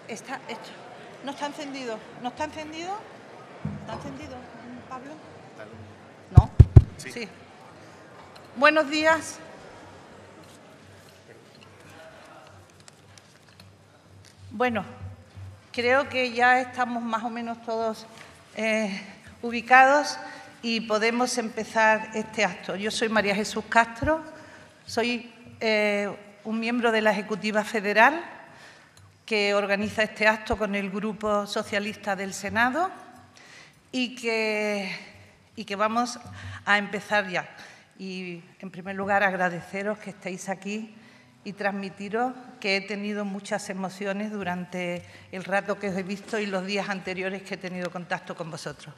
Esto. ¿No está encendido? ¿No está encendido? ¿Está encendido, Pablo? ¿No? Sí. Buenos días. Bueno, creo que ya estamos más o menos todos ubicados y podemos empezar este acto. Yo soy María Jesús Castro, soy un miembro de la Ejecutiva Federal que organiza este acto con el Grupo Socialista del Senado y que vamos a empezar ya. Y, en primer lugar, agradeceros que estéis aquí y transmitiros que he tenido muchas emociones durante el rato que os he visto y los días anteriores que he tenido contacto con vosotros.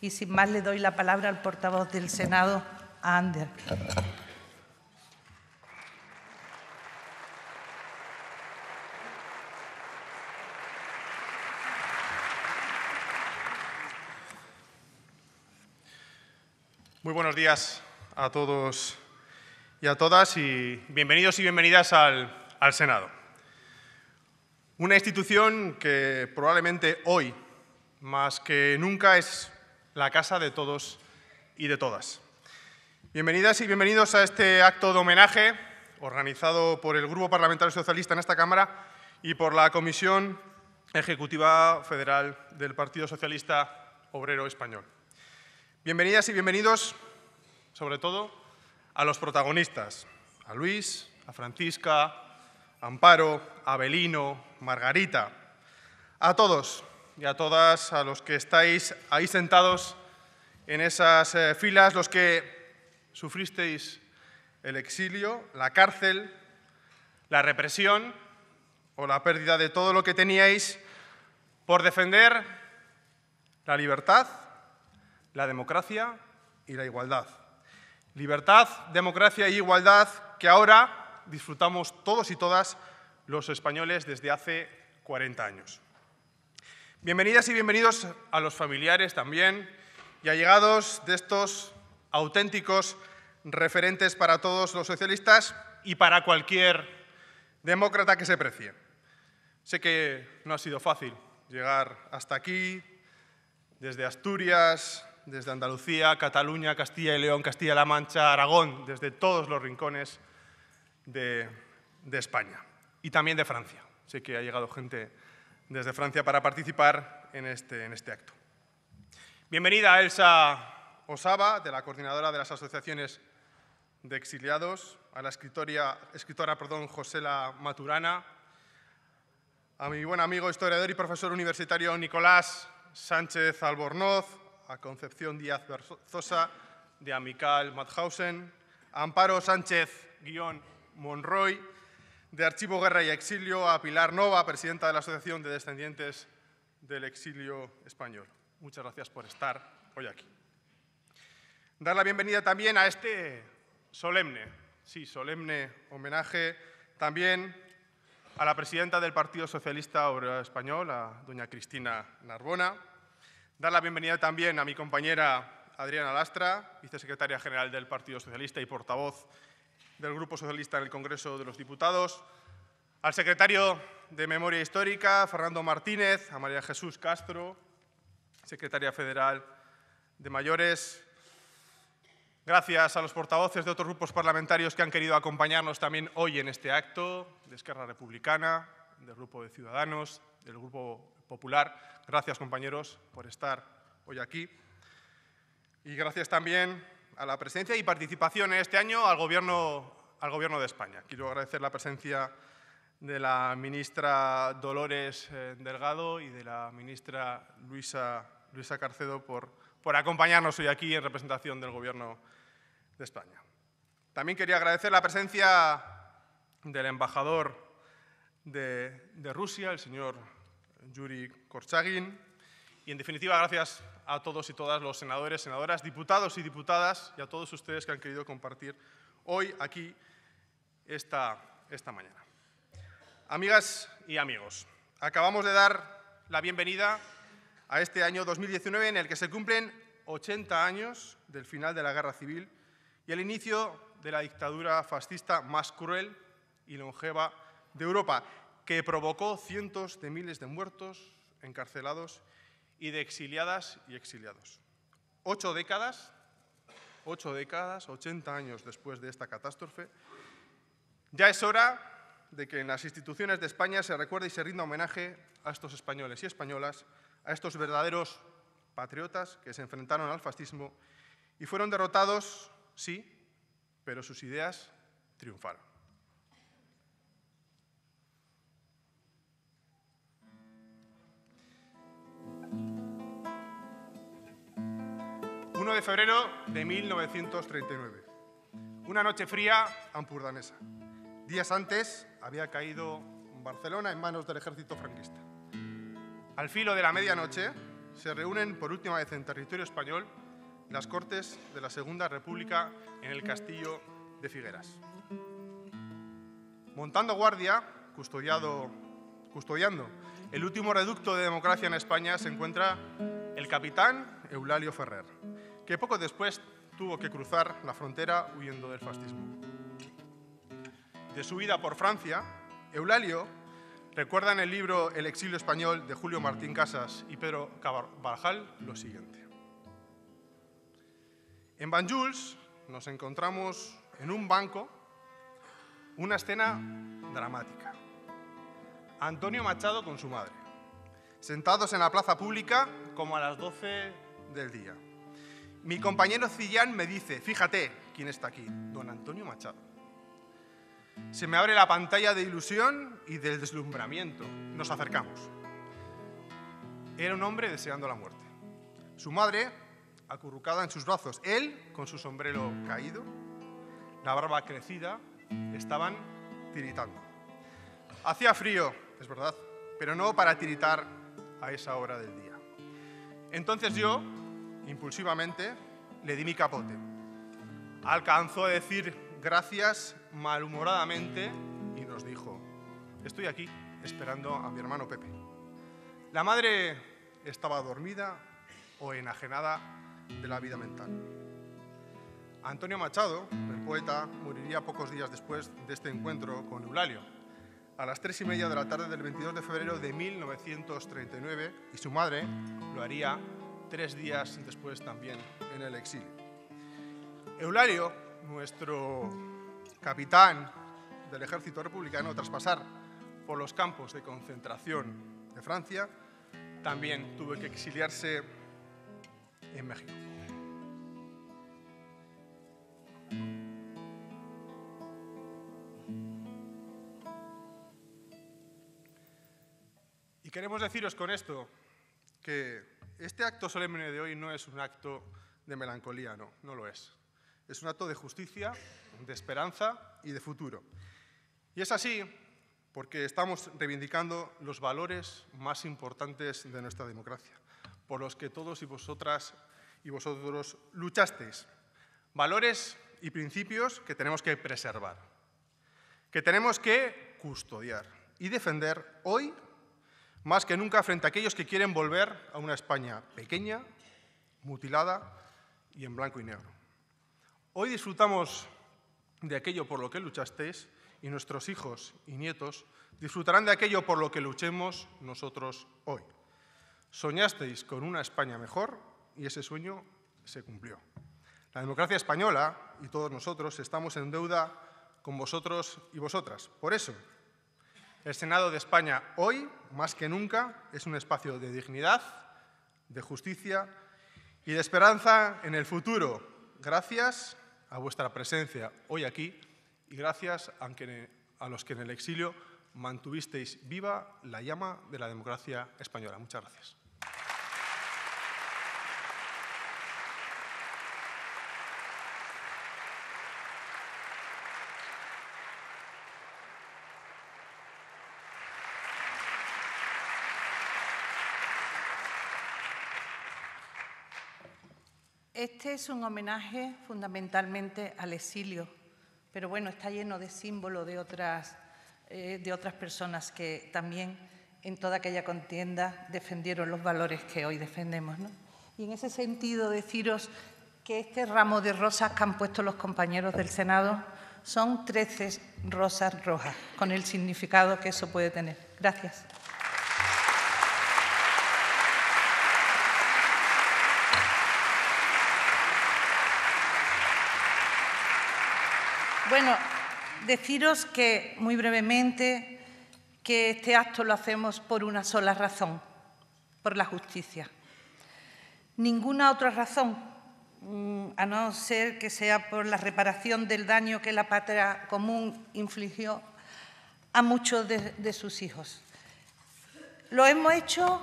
Y, sin más, le doy la palabra al portavoz del Senado, a Ander. Muy buenos días a todos y a todas y bienvenidos y bienvenidas al Senado. Una institución que probablemente hoy, más que nunca, es la casa de todos y de todas. Bienvenidas y bienvenidos a este acto de homenaje organizado por el Grupo Parlamentario Socialista en esta Cámara y por la Comisión Ejecutiva Federal del Partido Socialista Obrero Español. Bienvenidas y bienvenidos, sobre todo, a los protagonistas, a Luis, a Francisca, a Amparo, a Abelino, Margarita, a todos y a todas, a los que estáis ahí sentados en esas filas, los que sufristeis el exilio, la cárcel, la represión o la pérdida de todo lo que teníais por defender la libertad, la democracia y la igualdad. Libertad, democracia y igualdad que ahora disfrutamos todos y todas los españoles desde hace 40 años. Bienvenidas y bienvenidos a los familiares también y allegados de estos auténticos referentes para todos los socialistas y para cualquier demócrata que se precie. Sé que no ha sido fácil llegar hasta aquí, desde Asturias, desde Andalucía, Cataluña, Castilla y León, Castilla-La Mancha, Aragón, desde todos los rincones de España y también de Francia. Sé que ha llegado gente desde Francia para participar en este acto. Bienvenida a Elsa Osaba, de la Coordinadora de las Asociaciones de Exiliados, a la escritora Josela Maturana, a mi buen amigo, historiador y profesor universitario Nicolás Sánchez Albornoz, a Concepción Díaz Berzosa, de Amical Mauthausen, a Amparo Sánchez-Monroy, de Archivo Guerra y Exilio, a Pilar Nova, presidenta de la Asociación de Descendientes del Exilio Español. Muchas gracias por estar hoy aquí. Dar la bienvenida también a este solemne homenaje también a la presidenta del Partido Socialista Obrero Español, a doña Cristina Narbona. Dar la bienvenida también a mi compañera Adriana Lastra, vicesecretaria general del Partido Socialista y portavoz del Grupo Socialista en el Congreso de los Diputados, al secretario de Memoria Histórica, Fernando Martínez, a María Jesús Castro, secretaria federal de Mayores. Gracias a los portavoces de otros grupos parlamentarios que han querido acompañarnos también hoy en este acto, de Esquerra Republicana, del Grupo de Ciudadanos, del Grupo Popular. Gracias, compañeros, por estar hoy aquí. Y gracias también a la presencia y participación en este año al Gobierno de España. Quiero agradecer la presencia de la ministra Dolores Delgado y de la ministra Luisa Carcedo por acompañarnos hoy aquí en representación del Gobierno de España. También quería agradecer la presencia del embajador de Rusia, el señor Yuri Korchagin, y en definitiva gracias a todos y todas los senadores, senadoras, diputados y diputadas y a todos ustedes que han querido compartir hoy aquí esta mañana. Amigas y amigos, acabamos de dar la bienvenida a este año 2019 en el que se cumplen 80 años del final de la Guerra Civil y el inicio de la dictadura fascista más cruel y longeva de Europa. que provocó cientos de miles de muertos, encarcelados y de exiliadas y exiliados. 8 décadas, 80 años después de esta catástrofe, ya es hora de que en las instituciones de España se recuerde y se rinda homenaje a estos españoles y españolas, a estos verdaderos patriotas que se enfrentaron al fascismo y fueron derrotados, sí, pero sus ideas triunfaron. ...1 de febrero de 1939. Una noche fría ampurdanesa. Días antes había caído Barcelona en manos del ejército franquista. Al filo de la medianoche se reúnen por última vez en territorio español las Cortes de la Segunda República en el castillo de Figueras. Montando guardia, custodiando el último reducto de democracia en España, se encuentra el capitán Eulalio Ferrer, que poco después tuvo que cruzar la frontera huyendo del fascismo. De su vida por Francia, Eulalio recuerda en el libro El exilio español de Julio Martín Casas y Pedro Carvajal lo siguiente. En Banyoles nos encontramos en un banco una escena dramática. Antonio Machado con su madre, sentados en la plaza pública como a las 12 del día. Mi compañero Cillán me dice, fíjate quién está aquí, don Antonio Machado. Se me abre la pantalla de ilusión y del deslumbramiento. Nos acercamos. Era un hombre deseando la muerte. Su madre, acurrucada en sus brazos. Él, con su sombrero caído, la barba crecida, estaban tiritando. Hacía frío, es verdad, pero no para tiritar a esa hora del día. Entonces yo, impulsivamente, le di mi capote. Alcanzó a decir gracias malhumoradamente y nos dijo, estoy aquí esperando a mi hermano Pepe. La madre estaba dormida o enajenada de la vida mental. Antonio Machado, el poeta, moriría pocos días después de este encuentro con Eulalio, a las 3:30 de la tarde del 22 de febrero de 1939, y su madre lo haría 3 días después también en el exilio. Eulalio, nuestro capitán del ejército republicano, tras pasar por los campos de concentración de Francia, también tuvo que exiliarse en México. Y queremos deciros con esto que este acto solemne de hoy no es un acto de melancolía, no lo es. Es un acto de justicia, de esperanza y de futuro. Y es así porque estamos reivindicando los valores más importantes de nuestra democracia, por los que todos y vosotras y vosotros luchasteis. Valores y principios que tenemos que preservar, que tenemos que custodiar y defender hoy más que nunca frente a aquellos que quieren volver a una España pequeña, mutilada y en blanco y negro. Hoy disfrutamos de aquello por lo que luchasteis y nuestros hijos y nietos disfrutarán de aquello por lo que luchemos nosotros hoy. Soñasteis con una España mejor y ese sueño se cumplió. La democracia española y todos nosotros estamos en deuda con vosotros y vosotras. Por eso, el Senado de España hoy, más que nunca, es un espacio de dignidad, de justicia y de esperanza en el futuro. Gracias a vuestra presencia hoy aquí y gracias a los que en el exilio mantuvisteis viva la llama de la democracia española. Muchas gracias. Este es un homenaje fundamentalmente al exilio, pero bueno, está lleno de símbolos de otras personas que también en toda aquella contienda defendieron los valores que hoy defendemos, ¿no? Y en ese sentido deciros que este ramo de rosas que han puesto los compañeros del Senado son 13 rosas rojas, con el significado que eso puede tener. Gracias. Bueno, deciros que, muy brevemente, que este acto lo hacemos por una sola razón, por la justicia. Ninguna otra razón, a no ser que sea por la reparación del daño que la patria común infligió a muchos de sus hijos. Lo hemos hecho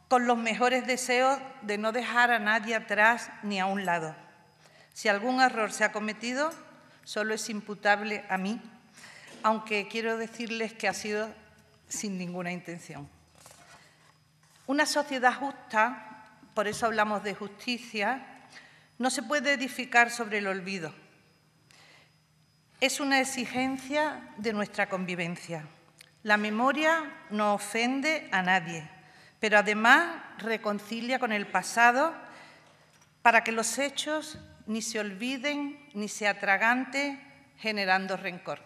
con los mejores deseos de no dejar a nadie atrás ni a un lado. Si algún error se ha cometido, solo es imputable a mí, aunque quiero decirles que ha sido sin ninguna intención. Una sociedad justa, por eso hablamos de justicia, no se puede edificar sobre el olvido. Es una exigencia de nuestra convivencia. La memoria no ofende a nadie, pero además reconcilia con el pasado para que los hechos ni se olviden ni se atraganten generando rencor.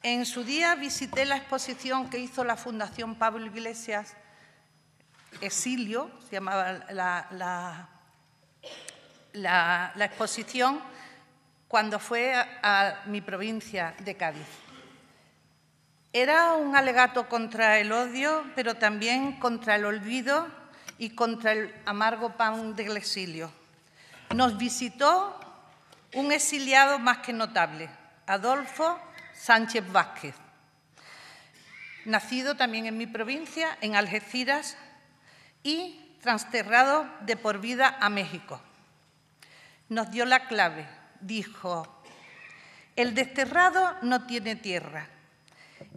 En su día visité la exposición que hizo la Fundación Pablo Iglesias, Exilio, se llamaba la exposición, cuando fue a mi provincia de Cádiz. Era un alegato contra el odio, pero también contra el olvido y contra el amargo pan del exilio. Nos visitó un exiliado más que notable, Adolfo Sánchez Vázquez, nacido también en mi provincia, en Algeciras, y transterrado de por vida a México. Nos dio la clave, dijo: el desterrado no tiene tierra,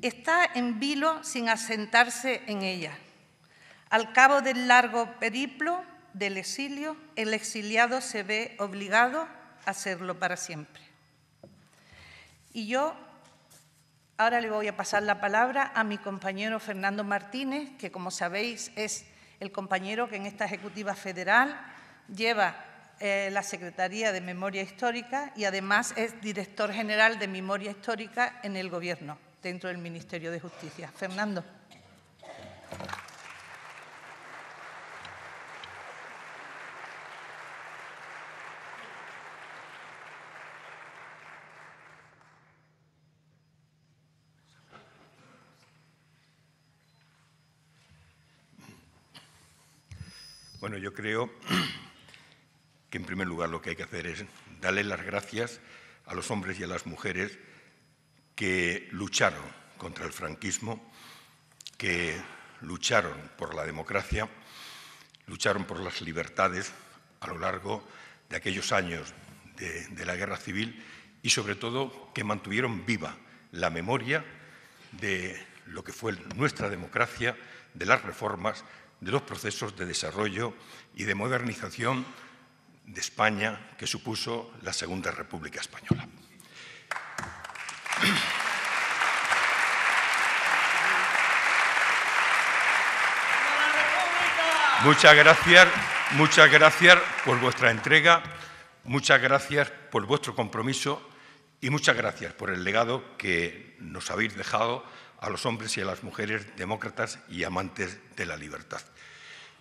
está en vilo sin asentarse en ella. Al cabo del largo periplo del exilio, el exiliado se ve obligado a serlo para siempre. Y yo ahora le voy a pasar la palabra a mi compañero Fernando Martínez, que, como sabéis, es el compañero que en esta Ejecutiva Federal lleva la Secretaría de Memoria Histórica y además es director general de Memoria Histórica en el Gobierno, dentro del Ministerio de Justicia. Fernando. Bueno, yo creo que en primer lugar lo que hay que hacer es darle las gracias a los hombres y a las mujeres que lucharon contra el franquismo, que lucharon por la democracia, lucharon por las libertades a lo largo de aquellos años de la Guerra Civil y, sobre todo, que mantuvieron viva la memoria de lo que fue nuestra democracia, de las reformas, de los procesos de desarrollo y de modernización de España que supuso la Segunda República Española. Muchas gracias por vuestra entrega, muchas gracias por vuestro compromiso y muchas gracias por el legado que nos habéis dejado a los hombres y a las mujeres demócratas y amantes de la libertad.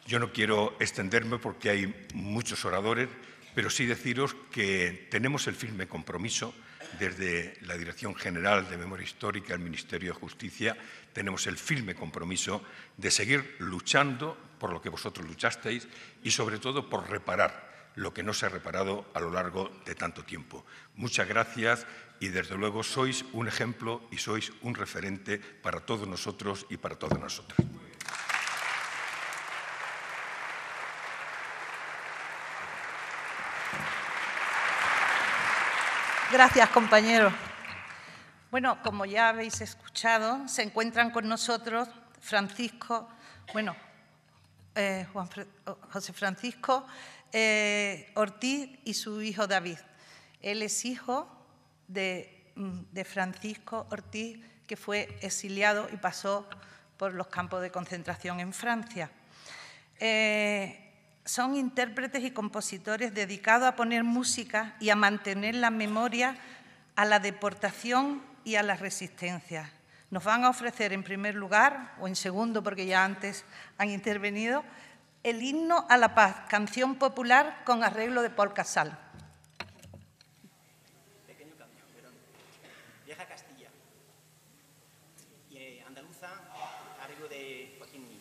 Yo no quiero extenderme porque hay muchos oradores, pero sí deciros que tenemos el firme compromiso desde la Dirección General de Memoria Histórica, el Ministerio de Justicia, tenemos el firme compromiso de seguir luchando por lo que vosotros luchasteis y, sobre todo, por reparar lo que no se ha reparado a lo largo de tanto tiempo. Muchas gracias y, desde luego, sois un ejemplo y sois un referente para todos nosotros y para todas nosotras. Gracias, compañero. Bueno, como ya habéis escuchado, se encuentran con nosotros José Francisco Ortiz y su hijo David. Él es hijo de Francisco Ortiz, que fue exiliado y pasó por los campos de concentración en Francia. Son intérpretes y compositores dedicados a poner música y a mantener la memoria a la deportación y a la resistencia. Nos van a ofrecer en primer lugar, o en segundo porque ya antes han intervenido, el himno a la paz, canción popular con arreglo de Paul Casal. Pequeño cambio, perdón. Vieja Castilla y andaluza, arreglo de Joaquín Nin.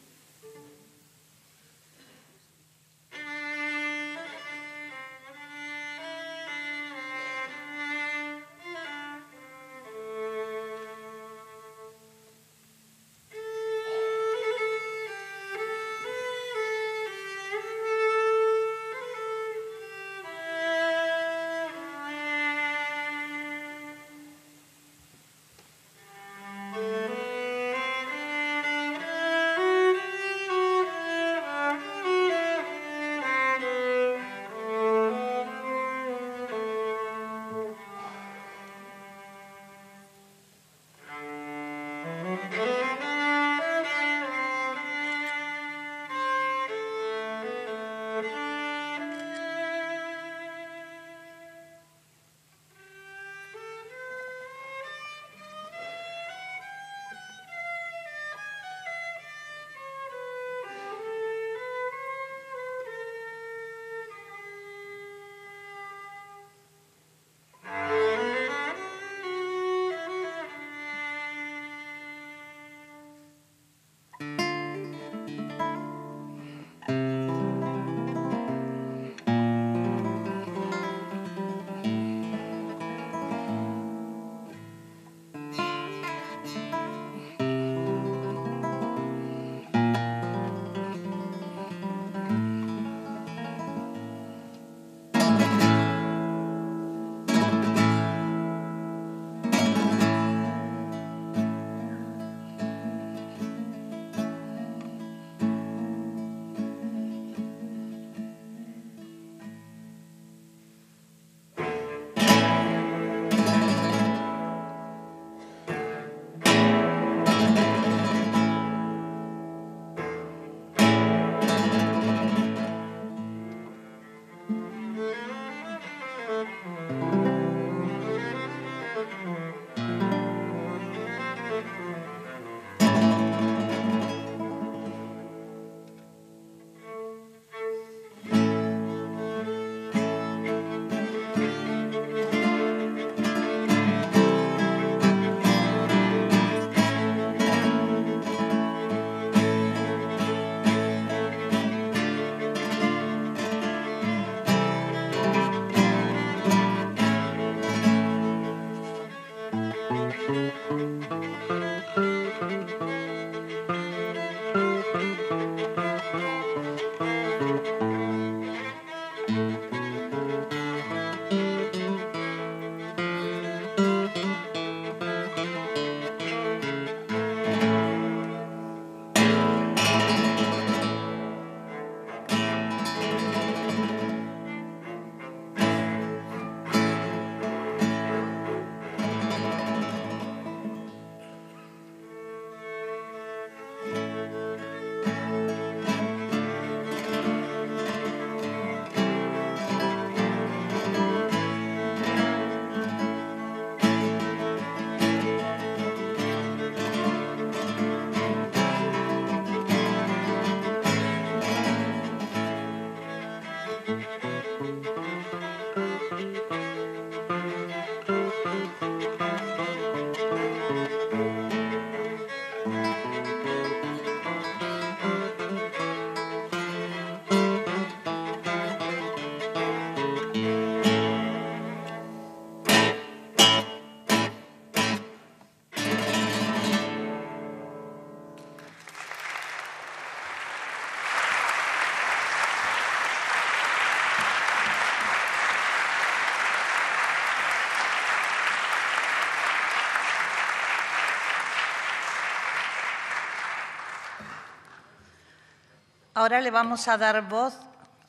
Ahora le vamos a dar voz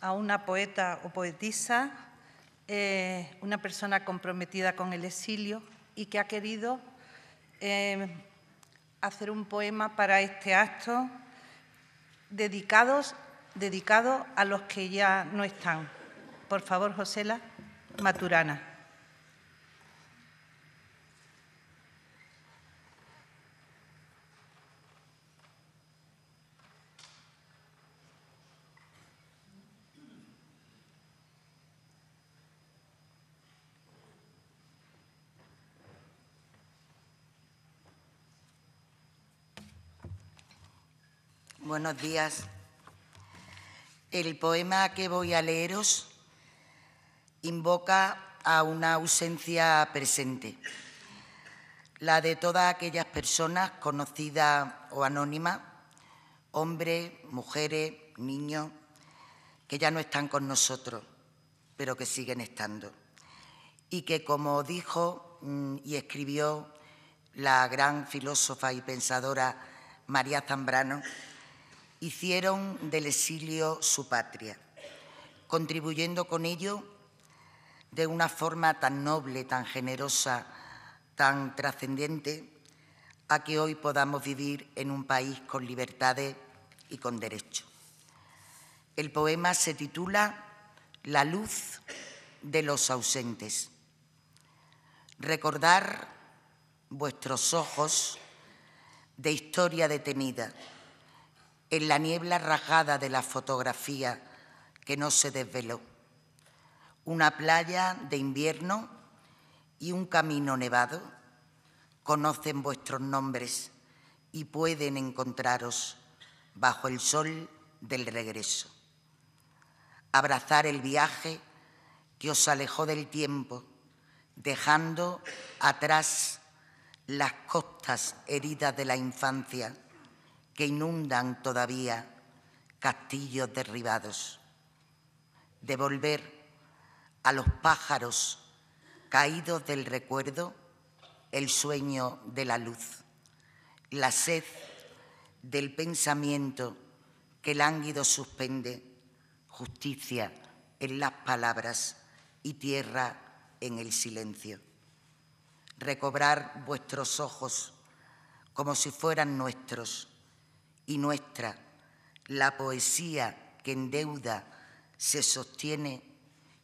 a una poeta o poetisa, una persona comprometida con el exilio y que ha querido hacer un poema para este acto dedicado a los que ya no están. Por favor, Josela Maturana. Buenos días. El poema que voy a leeros invoca a una ausencia presente, la de todas aquellas personas conocidas o anónimas, hombres, mujeres, niños, que ya no están con nosotros, pero que siguen estando. Y que, como dijo y escribió la gran filósofa y pensadora María Zambrano, hicieron del exilio su patria, contribuyendo con ello de una forma tan noble, tan generosa, tan trascendente, a que hoy podamos vivir en un país con libertades y con derechos. El poema se titula La luz de los ausentes. Recordar vuestros ojos de historia detenida, en la niebla rasgada de la fotografía que no se desveló. Una playa de invierno y un camino nevado conocen vuestros nombres y pueden encontraros bajo el sol del regreso. Abrazar el viaje que os alejó del tiempo, dejando atrás las costas heridas de la infancia que inundan todavía castillos derribados. Devolver a los pájaros caídos del recuerdo el sueño de la luz, la sed del pensamiento que lánguido suspende, justicia en las palabras y tierra en el silencio. Recobrar vuestros ojos como si fueran nuestros y nuestra, la poesía que en deuda se sostiene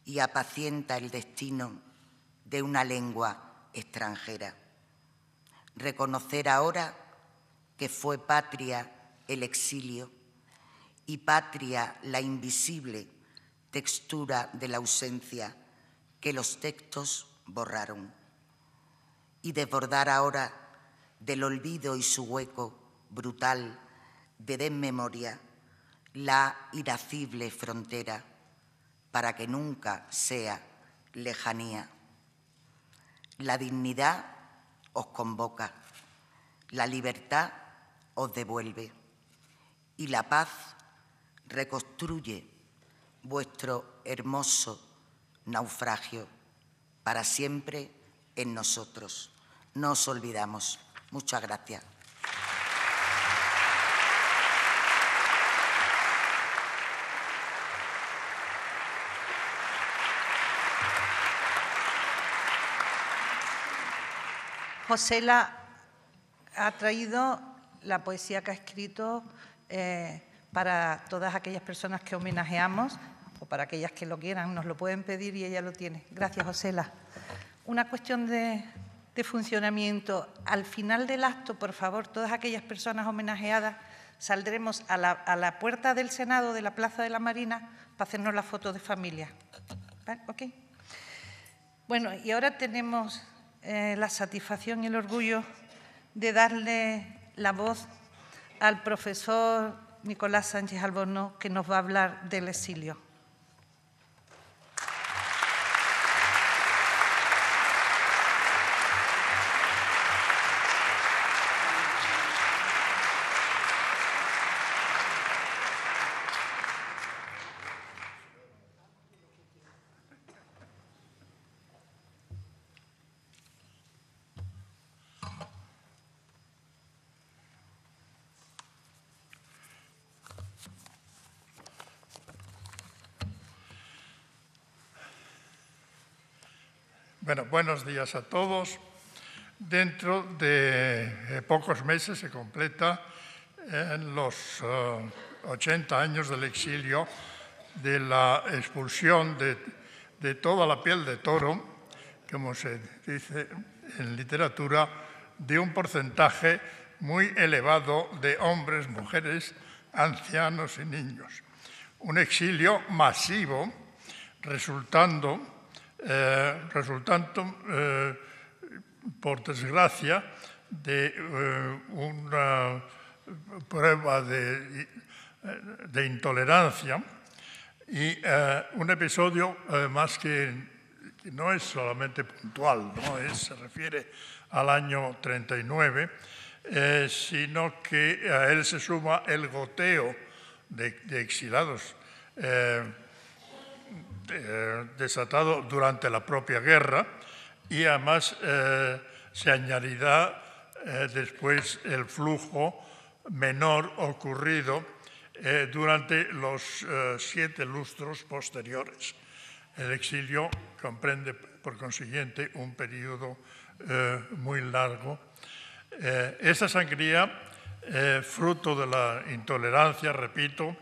y apacienta el destino de una lengua extranjera. Reconocer ahora que fue patria el exilio y patria la invisible textura de la ausencia que los textos borraron. Y desbordar ahora del olvido y su hueco brutal de desmemoria la irascible frontera para que nunca sea lejanía. La dignidad os convoca, la libertad os devuelve y la paz reconstruye vuestro hermoso naufragio para siempre en nosotros. No os olvidamos. Muchas gracias. Josela ha traído la poesía que ha escrito para todas aquellas personas que homenajeamos o para aquellas que lo quieran, nos lo pueden pedir y ella lo tiene. Gracias, Josela. Una cuestión de funcionamiento. Al final del acto, por favor, todas aquellas personas homenajeadas saldremos a la puerta del Senado de la Plaza de la Marina para hacernos la foto de familia. ¿Vale? ¿Ok? Bueno, y ahora tenemos la satisfacción y el orgullo de darle la voz al profesor Nicolás Sánchez Albornoz, que nos va a hablar del exilio. Bueno, buenos días a todos. Dentro de pocos meses se completa los 80 años del exilio, de la expulsión de toda la piel de toro, como se dice en literatura, de un porcentaje muy elevado de hombres, mujeres, ancianos y niños. Un exilio masivo resultando por desgracia, de una prueba de intolerancia, y un episodio además que no es solamente puntual, ¿no? Se refiere al año 39, sino que a él se suma el goteo de exiliados desatado durante la propia guerra, y además se añadirá después el flujo menor ocurrido durante los 7 lustros posteriores. El exilio comprende, por consiguiente, un periodo muy largo. Esta sangría, fruto de la intolerancia, repito,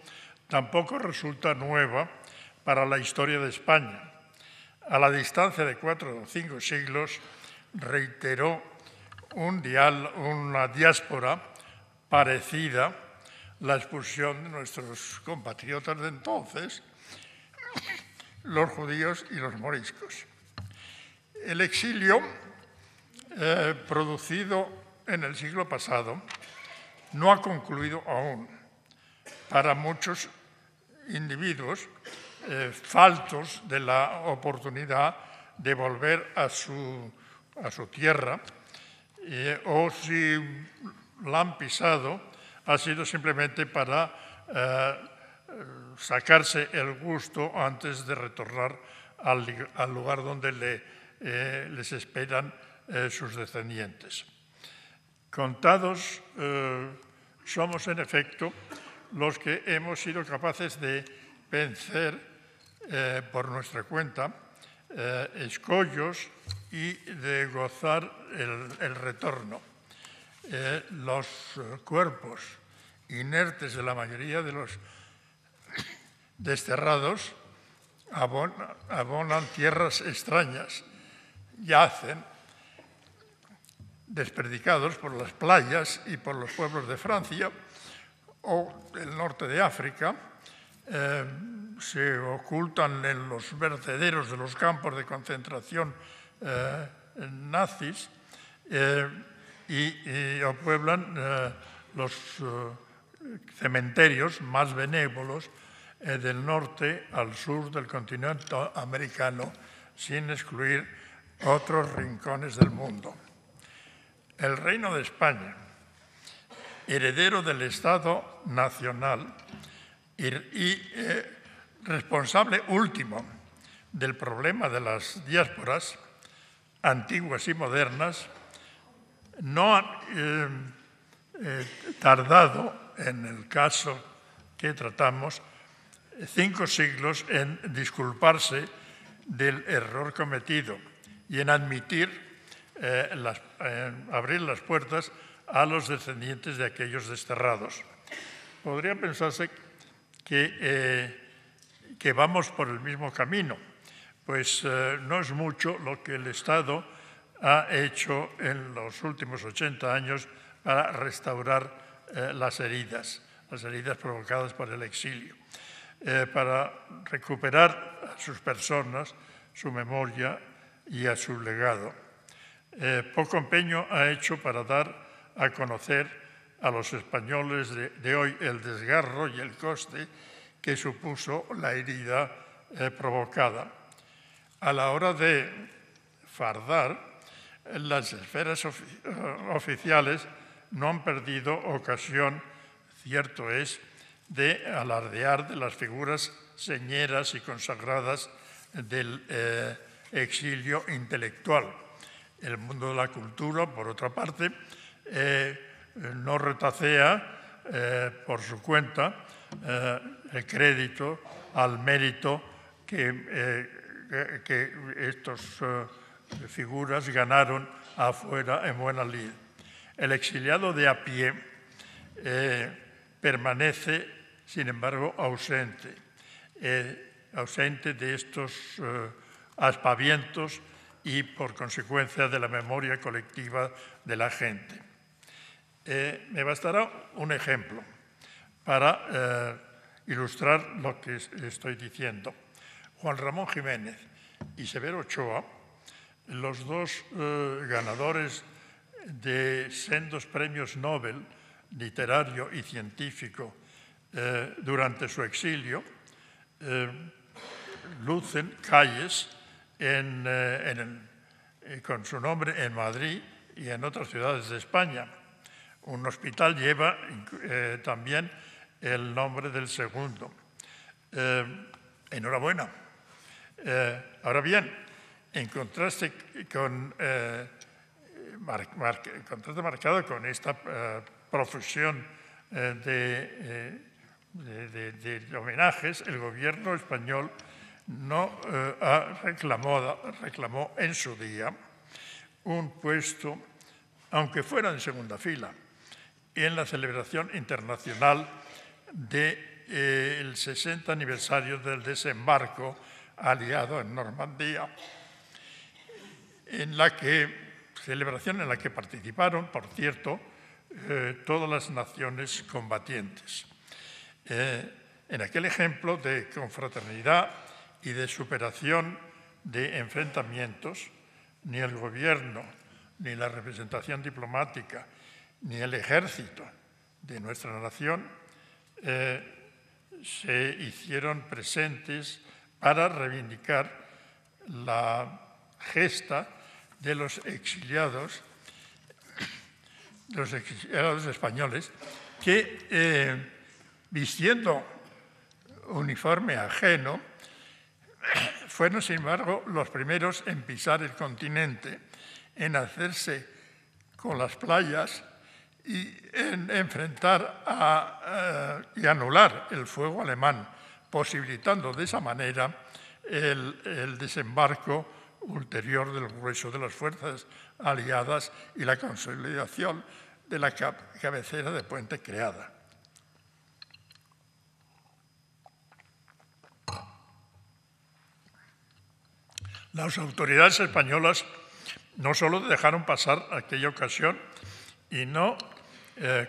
tampoco resulta nueva para la historia de España. A la distancia de 4 o 5 siglos, reiteró una diáspora parecida la expulsión de nuestros compatriotas de entonces, los judíos y los moriscos. El exilio producido en el siglo pasado no ha concluido aún. Para muchos individuos faltos de la oportunidad de volver a su tierra, o si la han pisado, ha sido simplemente para sacarse el gusto antes de retornar al lugar donde les esperan sus descendientes. Contados somos, en efecto, los que hemos sido capaces de vencer por nuestra cuenta escollos y de gozar el retorno. Los cuerpos inertes de la mayoría de los desterrados abonan tierras extrañas, yacen desperdicados por las playas y por los pueblos de Francia o del norte de África, se ocultan en los vertederos de los campos de concentración nazis y pueblan los cementerios más benévolos del norte al sur del continente americano, sin excluir otros rincones del mundo. El Reino de España, heredero del Estado Nacional y responsable último del problema de las diásporas antiguas y modernas, no ha tardado, en el caso que tratamos, 5 siglos en disculparse del error cometido y en admitir abrir las puertas a los descendientes de aquellos desterrados. Podría pensarse que vamos por el mismo camino, pues no es mucho lo que el Estado ha hecho en los últimos 80 años para restaurar las heridas provocadas por el exilio, para recuperar a sus personas, su memoria y a su legado. Poco empeño ha hecho para dar a conocer a los españoles de hoy el desgarro y el coste que supuso la herida provocada. A la hora de fardar, las esferas oficiales no han perdido ocasión, cierto es, de alardear de las figuras señeras y consagradas del exilio intelectual. El mundo de la cultura, por otra parte, no retacea por su cuenta el crédito al mérito que estas figuras ganaron afuera en buena lid. El exiliado de a pie permanece, sin embargo, ausente de estos aspavientos y, por consecuencia, de la memoria colectiva de la gente. Me bastará un ejemplo para ilustrar lo que estoy diciendo. Juan Ramón Jiménez y Severo Ochoa, los dos ganadores de sendos premios Nobel literario y científico durante su exilio, lucen calles con su nombre en Madrid y en otras ciudades de España. Un hospital lleva también el nombre del segundo. Enhorabuena. Ahora bien, en contraste marcado con esta profusión de homenajes, el gobierno español no reclamó en su día un puesto, aunque fuera en segunda fila, en la celebración internacional del 60 aniversario del desembarco aliado en Normandía, celebración en la que participaron, por cierto, todas las naciones combatientes. En aquel ejemplo de confraternidad y de superación de enfrentamientos, ni el gobierno, ni la representación diplomática, ni el ejército de nuestra nación se hicieron presentes para reivindicar la gesta de los exiliados españoles que, vistiendo uniforme ajeno, fueron, sin embargo, los primeros en pisar el continente, en hacerse con las playas y en enfrentar y anular el fuego alemán, posibilitando de esa manera el desembarco ulterior del grueso de las fuerzas aliadas y la consolidación de la cabecera de puente creada. Las autoridades españolas no solo dejaron pasar aquella ocasión y no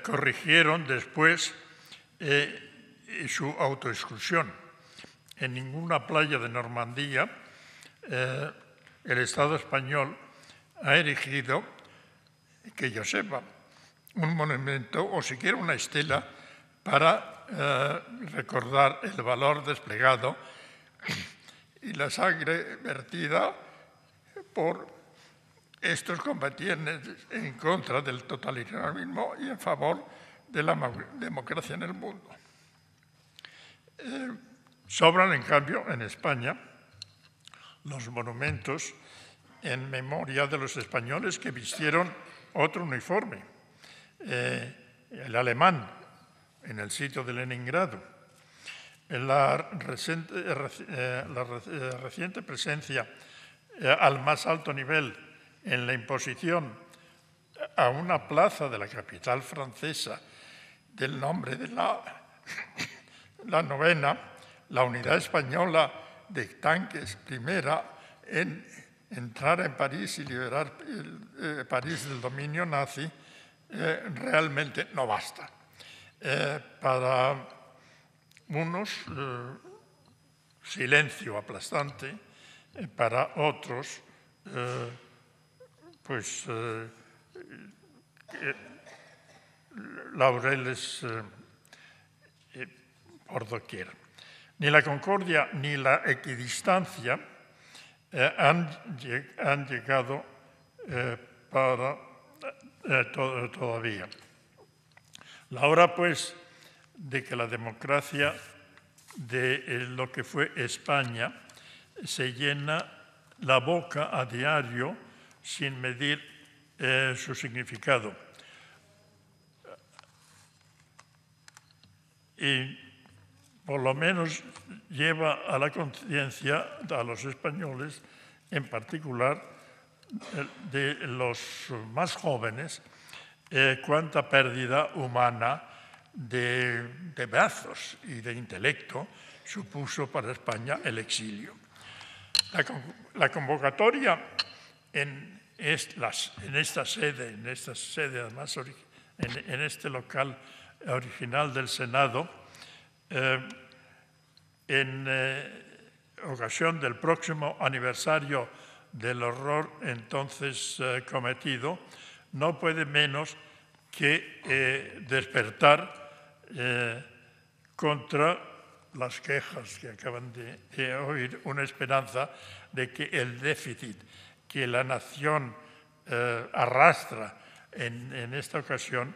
corrigieron después su autoexclusión. En ninguna playa de Normandía el Estado español ha erigido, que yo sepa, un monumento o siquiera una estela para recordar el valor desplegado y la sangre vertida por estos combatientes en contra del totalitarismo y en favor de la democracia en el mundo. Sobran, en cambio, en España los monumentos en memoria de los españoles que vistieron otro uniforme, el alemán, en el sitio de Leningrado. La reciente presencia al más alto nivel en la imposición a una plaza de la capital francesa del nombre de la novena, la unidad española de tanques primera en entrar en París y liberar París del dominio nazi, realmente no basta. Para unos, silencio aplastante, para otros, laureles por doquier. Ni la concordia ni la equidistancia han llegado todavía. La hora, pues, de que la democracia de lo que fue España se llena la boca a diario sin medir su significado. Y por lo menos lleva a la conciencia a los españoles, en particular de los más jóvenes, cuánta pérdida humana de brazos y de intelecto supuso para España el exilio. La convocatoria en esta sede además, en este local original del Senado, en ocasión del próximo aniversario del horror entonces cometido, no puede menos que despertar contra las quejas que acaban de oír, una esperanza de que el déficit que la nación arrastra en esta ocasión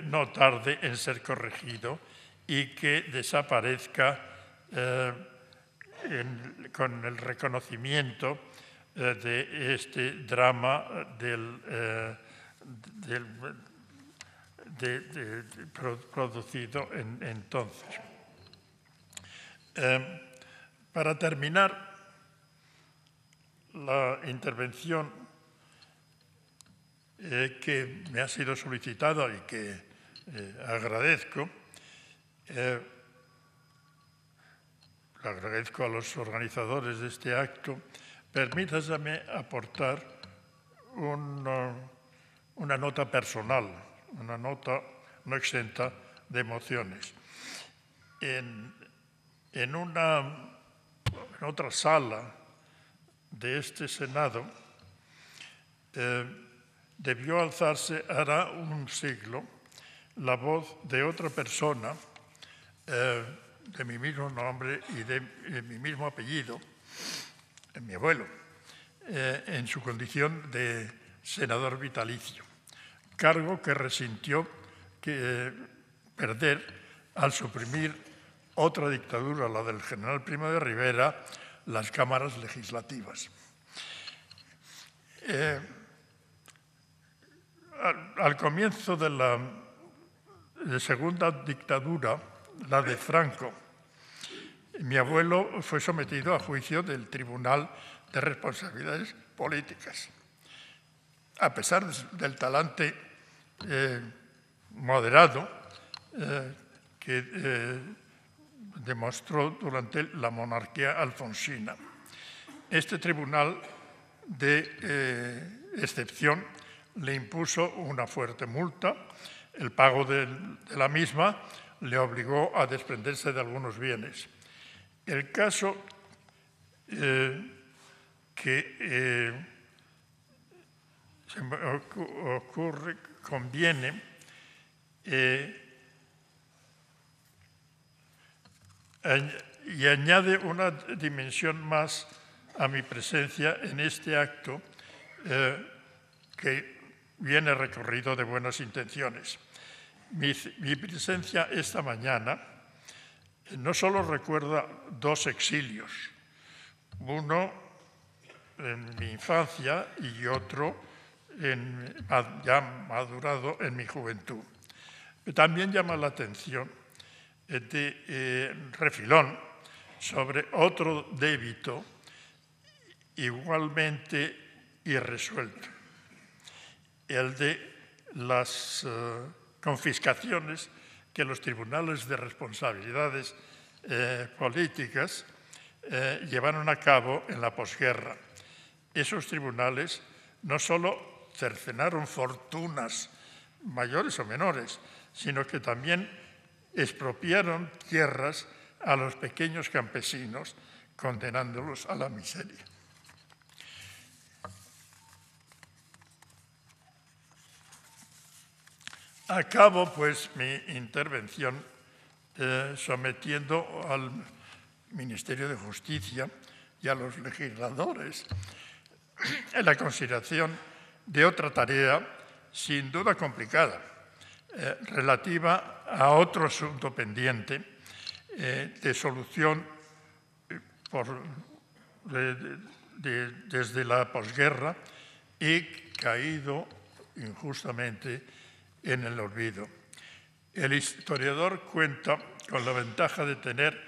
no tarde en ser corregido y que desaparezca con el reconocimiento de este drama producido entonces. Para terminar la intervención que me ha sido solicitada y que agradezco, le agradezco a los organizadores de este acto, permítaseme aportar una nota personal, una nota no exenta de emociones. En otra sala de este Senado debió alzarse hará un siglo la voz de otra persona de mi mismo nombre y de mi mismo apellido, mi abuelo, en su condición de senador vitalicio, cargo que resintió perder al suprimir otra dictadura, la del general Primo de Rivera, las cámaras legislativas. Al comienzo de la segunda dictadura, la de Franco, mi abuelo fue sometido a juicio del Tribunal de Responsabilidades Políticas. A pesar del talante moderado que demostró durante la monarquía alfonsina. Este tribunal de excepción le impuso una fuerte multa. El pago de la misma le obligó a desprenderse de algunos bienes. El caso que se me ocurre, conviene y añade una dimensión más a mi presencia en este acto que viene recorrido de buenas intenciones. Mi presencia esta mañana no solo recuerda dos exilios, uno en mi infancia y otro ya madurado en mi juventud. También llama la atención de refilón sobre otro débito igualmente irresuelto, el de las confiscaciones que los tribunales de responsabilidades políticas llevaron a cabo en la posguerra. Esos tribunales no solo cercenaron fortunas mayores o menores, sino que también expropiaron tierras a los pequeños campesinos, condenándolos a la miseria. Acabo, pues, mi intervención sometiendo al Ministerio de Justicia y a los legisladores en la consideración de otra tarea sin duda complicada, relativa a otro asunto pendiente de solución desde la posguerra y caído injustamente en el olvido. El historiador cuenta con la ventaja de tener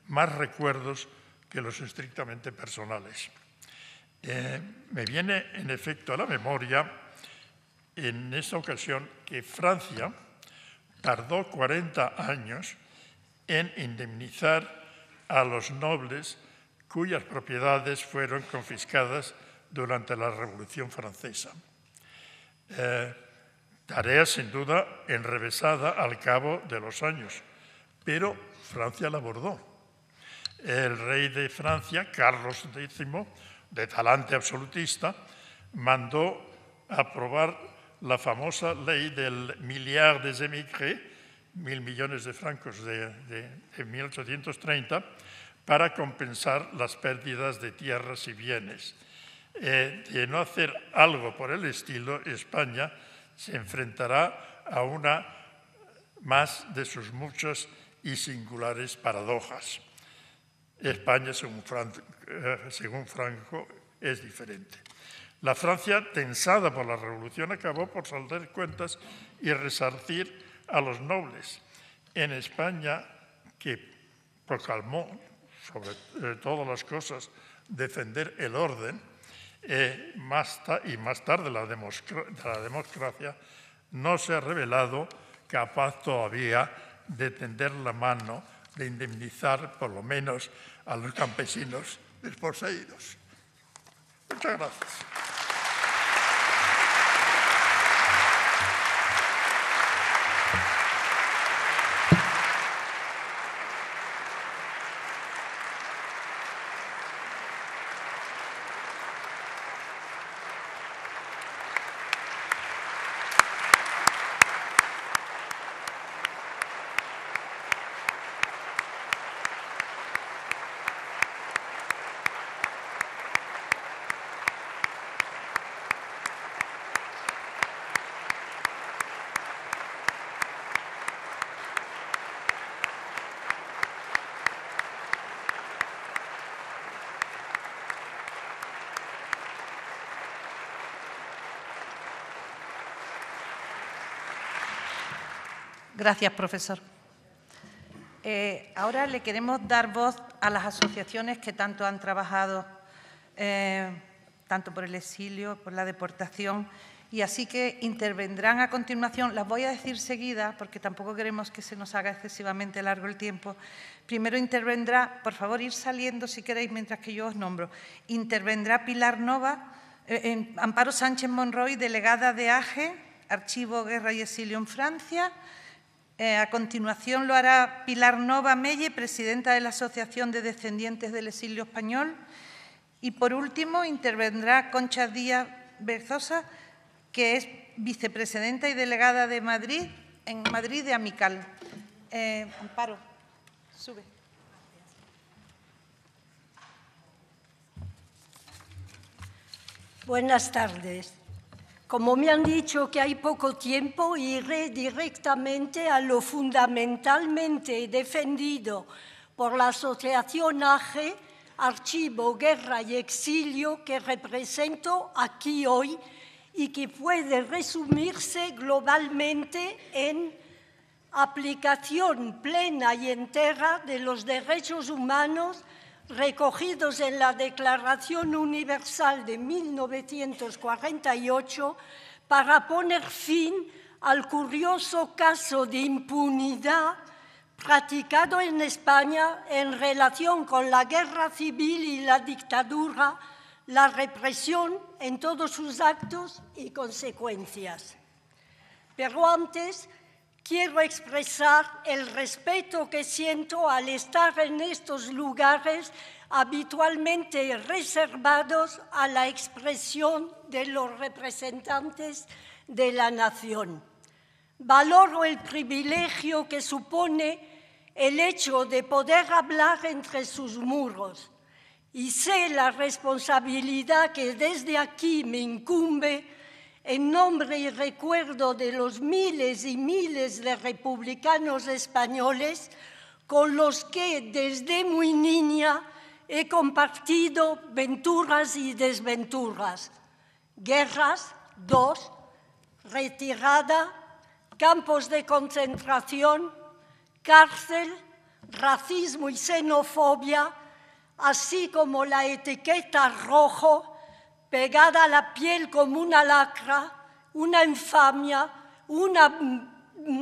más recuerdos que los estrictamente personales. Me viene, en efecto, a la memoria, en esta ocasión, que Francia tardó 40 años en indemnizar a los nobles cuyas propiedades fueron confiscadas durante la Revolución Francesa. Tarea, sin duda, enrevesada al cabo de los años, pero Francia la abordó. El rey de Francia, Carlos X, de talante absolutista, mandó aprobar la famosa ley del milliard des émigrés, 1.000 millones de francos de 1830, para compensar las pérdidas de tierras y bienes. De no hacer algo por el estilo, España se enfrentará a una más de sus muchas y singulares paradojas. España, según Franco, es diferente. La Francia, tensada por la Revolución, acabó por saldar cuentas y resarcir a los nobles. En España, que proclamó, sobre todas las cosas, defender el orden, más tarde la democracia, no se ha revelado capaz todavía de tender la mano, de indemnizar por lo menos a los campesinos desposeídos. Muchas gracias. Gracias, profesor. Ahora le queremos dar voz a las asociaciones que tanto han trabajado, tanto por el exilio, por la deportación, y así que intervendrán a continuación. Las voy a decir seguidas porque tampoco queremos que se nos haga excesivamente largo el tiempo. Primero intervendrá, por favor, ir saliendo si queréis mientras que yo os nombro. Intervendrá Pilar Nova, Amparo Sánchez Monroy, delegada de AGE, Archivo Guerra y Exilio en Francia. A continuación lo hará Pilar Nova Melle, presidenta de la Asociación de Descendientes del Exilio Español. Y por último intervendrá Concha Díaz Berzosa, que es vicepresidenta y delegada de Madrid, en Madrid de Amical. Amparo, sube. Buenas tardes. Como me han dicho que hay poco tiempo, iré directamente a lo fundamentalmente defendido por la Asociación AGE, Archivo, Guerra y Exilio, que represento aquí hoy y que puede resumirse globalmente en aplicación plena y entera de los derechos humanos recogidos en la Declaración Universal de 1948 para poner fin al curioso caso de impunidad practicado en España en relación con la guerra civil y la dictadura, la represión en todos sus actos y consecuencias. Pero antes quiero expresar el respeto que siento al estar en estos lugares habitualmente reservados a la expresión de los representantes de la nación. Valoro el privilegio que supone el hecho de poder hablar entre sus muros y sé la responsabilidad que desde aquí me incumbe en nombre y recuerdo de los miles y miles de republicanos españoles con los que desde muy niña he compartido venturas y desventuras, guerras, 2, retirada, campos de concentración, cárcel, racismo y xenofobia, así como la etiqueta rojo pegada a la piel como una lacra, una infamia, una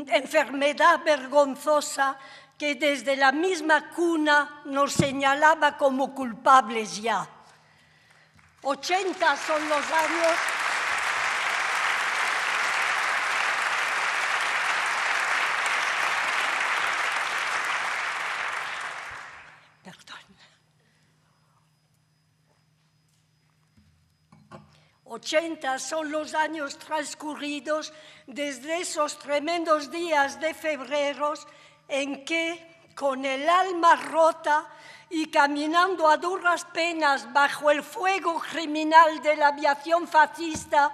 enfermedad vergonzosa que desde la misma cuna nos señalaba como culpables ya. 80 son los años. 80 son los años transcurridos desde esos tremendos días de febrero en que, con el alma rota y caminando a duras penas bajo el fuego criminal de la aviación fascista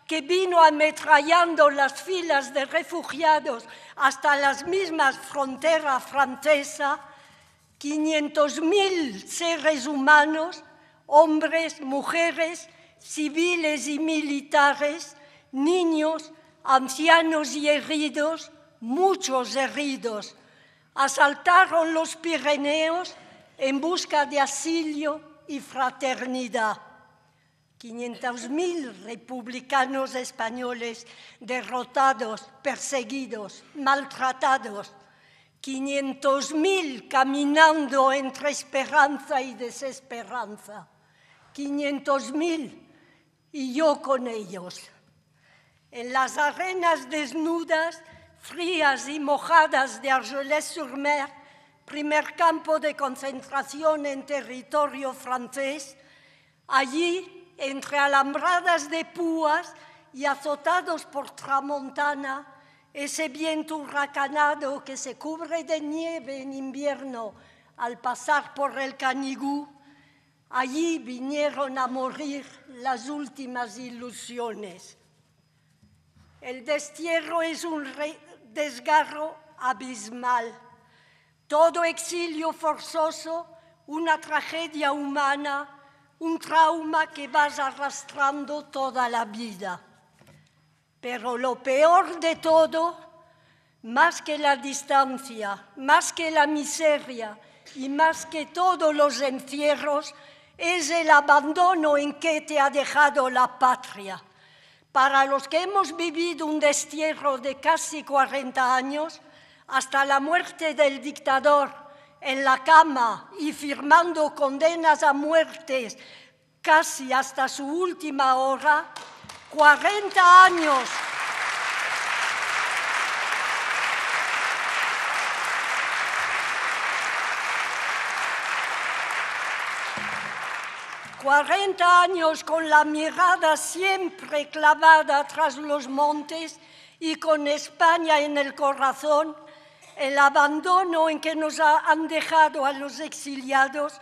que vino ametrallando las filas de refugiados hasta las mismas fronteras francesas, 500.000 seres humanos, hombres, mujeres, civiles y militares, niños, ancianos y heridos, muchos heridos, asaltaron los Pirineos en busca de asilo y fraternidad. 500.000 republicanos españoles derrotados, perseguidos, maltratados. 500.000 caminando entre esperanza y desesperanza. 500.000 y yo con ellos. En las arenas desnudas, frías y mojadas de Argelès-sur-Mer, primer campo de concentración en territorio francés, allí, entre alambradas de púas y azotados por tramontana, ese viento huracanado que se cubre de nieve en invierno al pasar por el Canigou, allí vinieron a morir las últimas ilusiones. El destierro es un desgarro abismal. Todo exilio forzoso, una tragedia humana, un trauma que vas arrastrando toda la vida. Pero lo peor de todo, más que la distancia, más que la miseria y más que todos los encierros, es el abandono en que te ha dejado la patria. Para los que hemos vivido un destierro de casi 40 años, hasta la muerte del dictador en la cama y firmando condenas a muertes casi hasta su última hora, 40 años. 40 años con la mirada siempre clavada tras los montes y con España en el corazón, el abandono en que nos han dejado a los exiliados,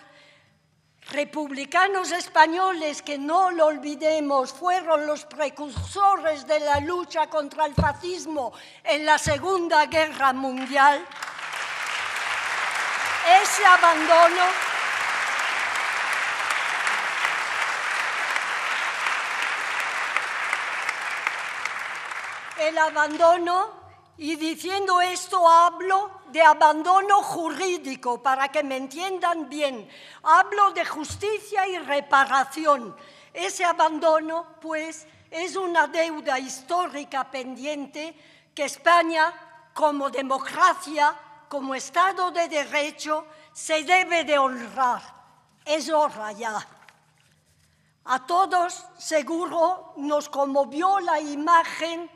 republicanos españoles que no lo olvidemos, fueron los precursores de la lucha contra el fascismo en la Segunda Guerra Mundial. Ese abandono y diciendo esto hablo de abandono jurídico, para que me entiendan bien. Hablo de justicia y reparación. Ese abandono, pues, es una deuda histórica pendiente que España, como democracia, como Estado de Derecho, se debe de honrar. Es hora ya. A todos, seguro, nos conmovió la imagen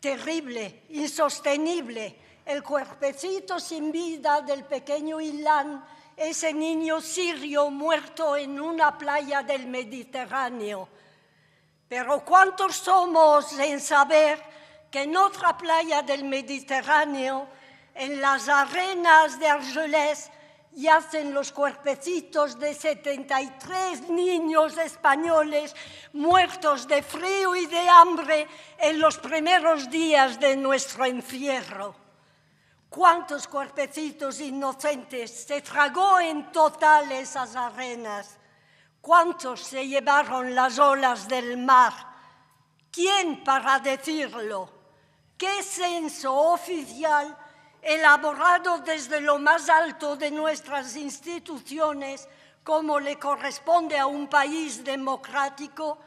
terrible, insostenible, el cuerpecito sin vida del pequeño Ilan, ese niño sirio muerto en una playa del Mediterráneo. Pero ¿cuántos somos en saber que en otra playa del Mediterráneo, en las arenas de Argelès, yacen los cuerpecitos de 73 niños españoles muertos de frío y de hambre en los primeros días de nuestro encierro? ¿Cuántos cuerpecitos inocentes se tragó en total esas arenas? ¿Cuántos se llevaron las olas del mar? ¿Quién para decirlo? ¿Qué censo oficial elaborado desde lo más alto de nuestras instituciones, como le corresponde a un país democrático,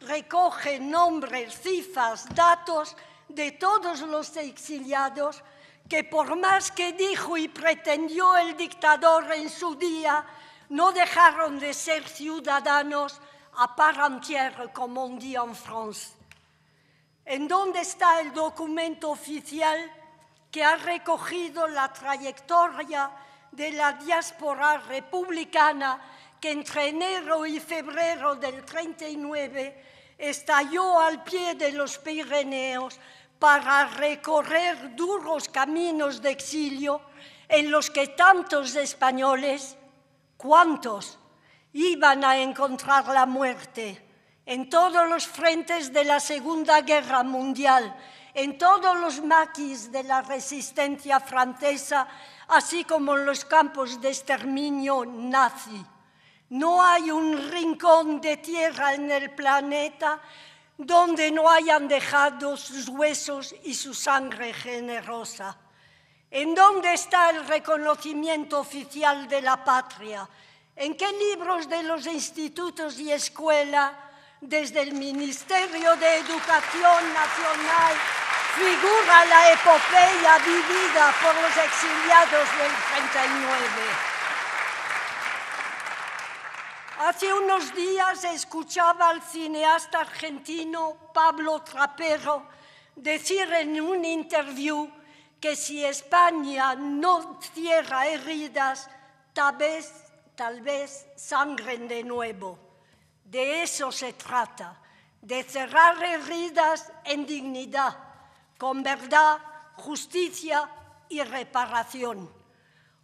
recoge nombres, cifras, datos de todos los exiliados que, por más que dijo y pretendió el dictador en su día, no dejaron de ser ciudadanos à part entière, como on dit en France? ¿En dónde está el documento oficial que ha recogido la trayectoria de la diáspora republicana que entre enero y febrero del 39 estalló al pie de los Pirineos para recorrer duros caminos de exilio en los que tantos españoles, ¿cuántos?, iban a encontrar la muerte en todos los frentes de la Segunda Guerra Mundial, en todos los maquis de la resistencia francesa, así como en los campos de exterminio nazi. No hay un rincón de tierra en el planeta donde no hayan dejado sus huesos y su sangre generosa. ¿En dónde está el reconocimiento oficial de la patria? ¿En qué libros de los institutos y escuela, desde el Ministerio de Educación Nacional, figura la epopeya vivida por los exiliados del 39? Hace unos días escuchaba al cineasta argentino Pablo Trapero decir en un interview que si España no cierra heridas, tal vez sangren de nuevo. De eso se trata, de cerrar heridas en dignidad, con verdad, justicia y reparación.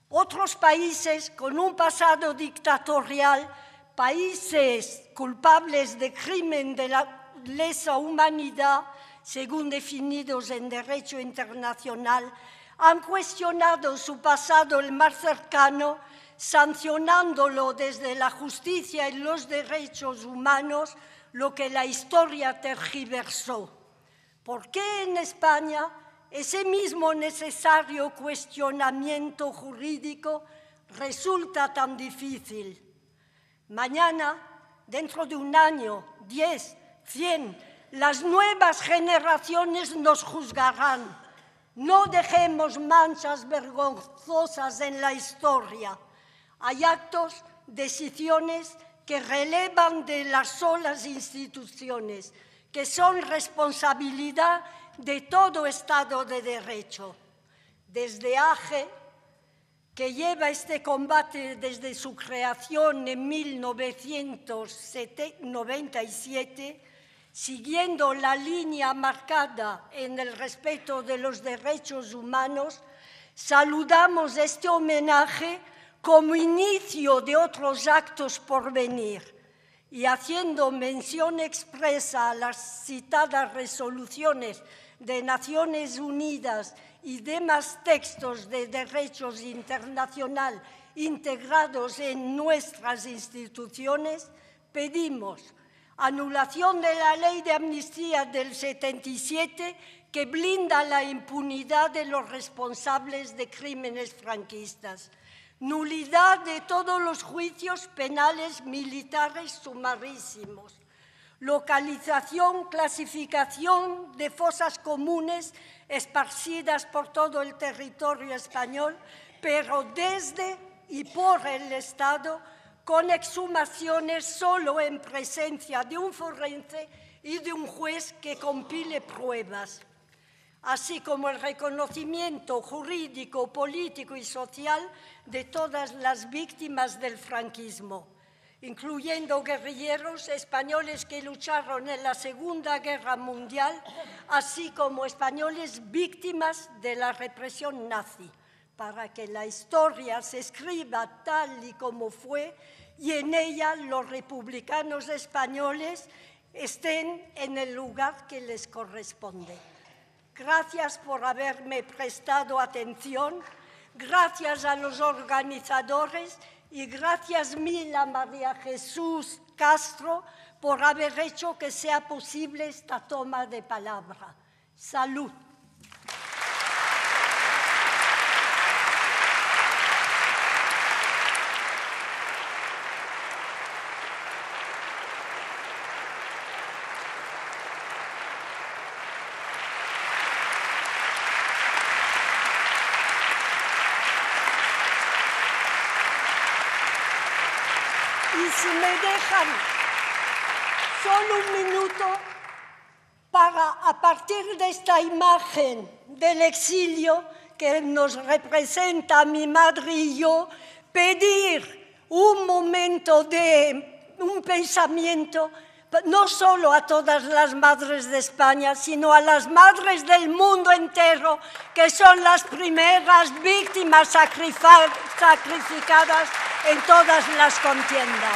Otros países con un pasado dictatorial, países culpables de crimen de la lesa humanidad, según definidos en derecho internacional, han cuestionado su pasado el más cercano, sancionándolo desde la justicia y los derechos humanos, lo que la historia tergiversó. ¿Por qué en España ese mismo necesario cuestionamiento jurídico resulta tan difícil? Mañana, dentro de un año, 10, 100, las nuevas generaciones nos juzgarán. No dejemos manchas vergonzosas en la historia. Hay actos, decisiones que relevan de las solas instituciones, que son responsabilidad de todo Estado de Derecho. Desde AGE, que lleva este combate desde su creación en 1997, siguiendo la línea marcada en el respeto de los derechos humanos, saludamos este homenaje como inicio de otros actos por venir y haciendo mención expresa a las citadas resoluciones de Naciones Unidas y demás textos de derechos internacional integrados en nuestras instituciones, pedimos anulación de la Ley de Amnistía del 77 que blinda la impunidad de los responsables de crímenes franquistas, nulidad de todos los juicios penales militares sumarísimos, localización, clasificación de fosas comunes esparcidas por todo el territorio español, pero desde y por el Estado, con exhumaciones solo en presencia de un forense y de un juez que compile pruebas, así como el reconocimiento jurídico, político y social de todas las víctimas del franquismo, incluyendo guerrilleros españoles que lucharon en la Segunda Guerra Mundial, así como españoles víctimas de la represión nazi, para que la historia se escriba tal y como fue y en ella los republicanos españoles estén en el lugar que les corresponde. Gracias por haberme prestado atención, gracias a los organizadores y gracias mil a María Jesús Castro por haber hecho que sea posible esta toma de palabra. Salud. Y si me dejan solo un minuto para, a partir de esta imagen del exilio que nos representa a mi madre y yo, pedir un momento de un pensamiento no solo a todas las madres de España, sino a las madres del mundo entero, que son las primeras víctimas sacrificadas en todas las contiendas.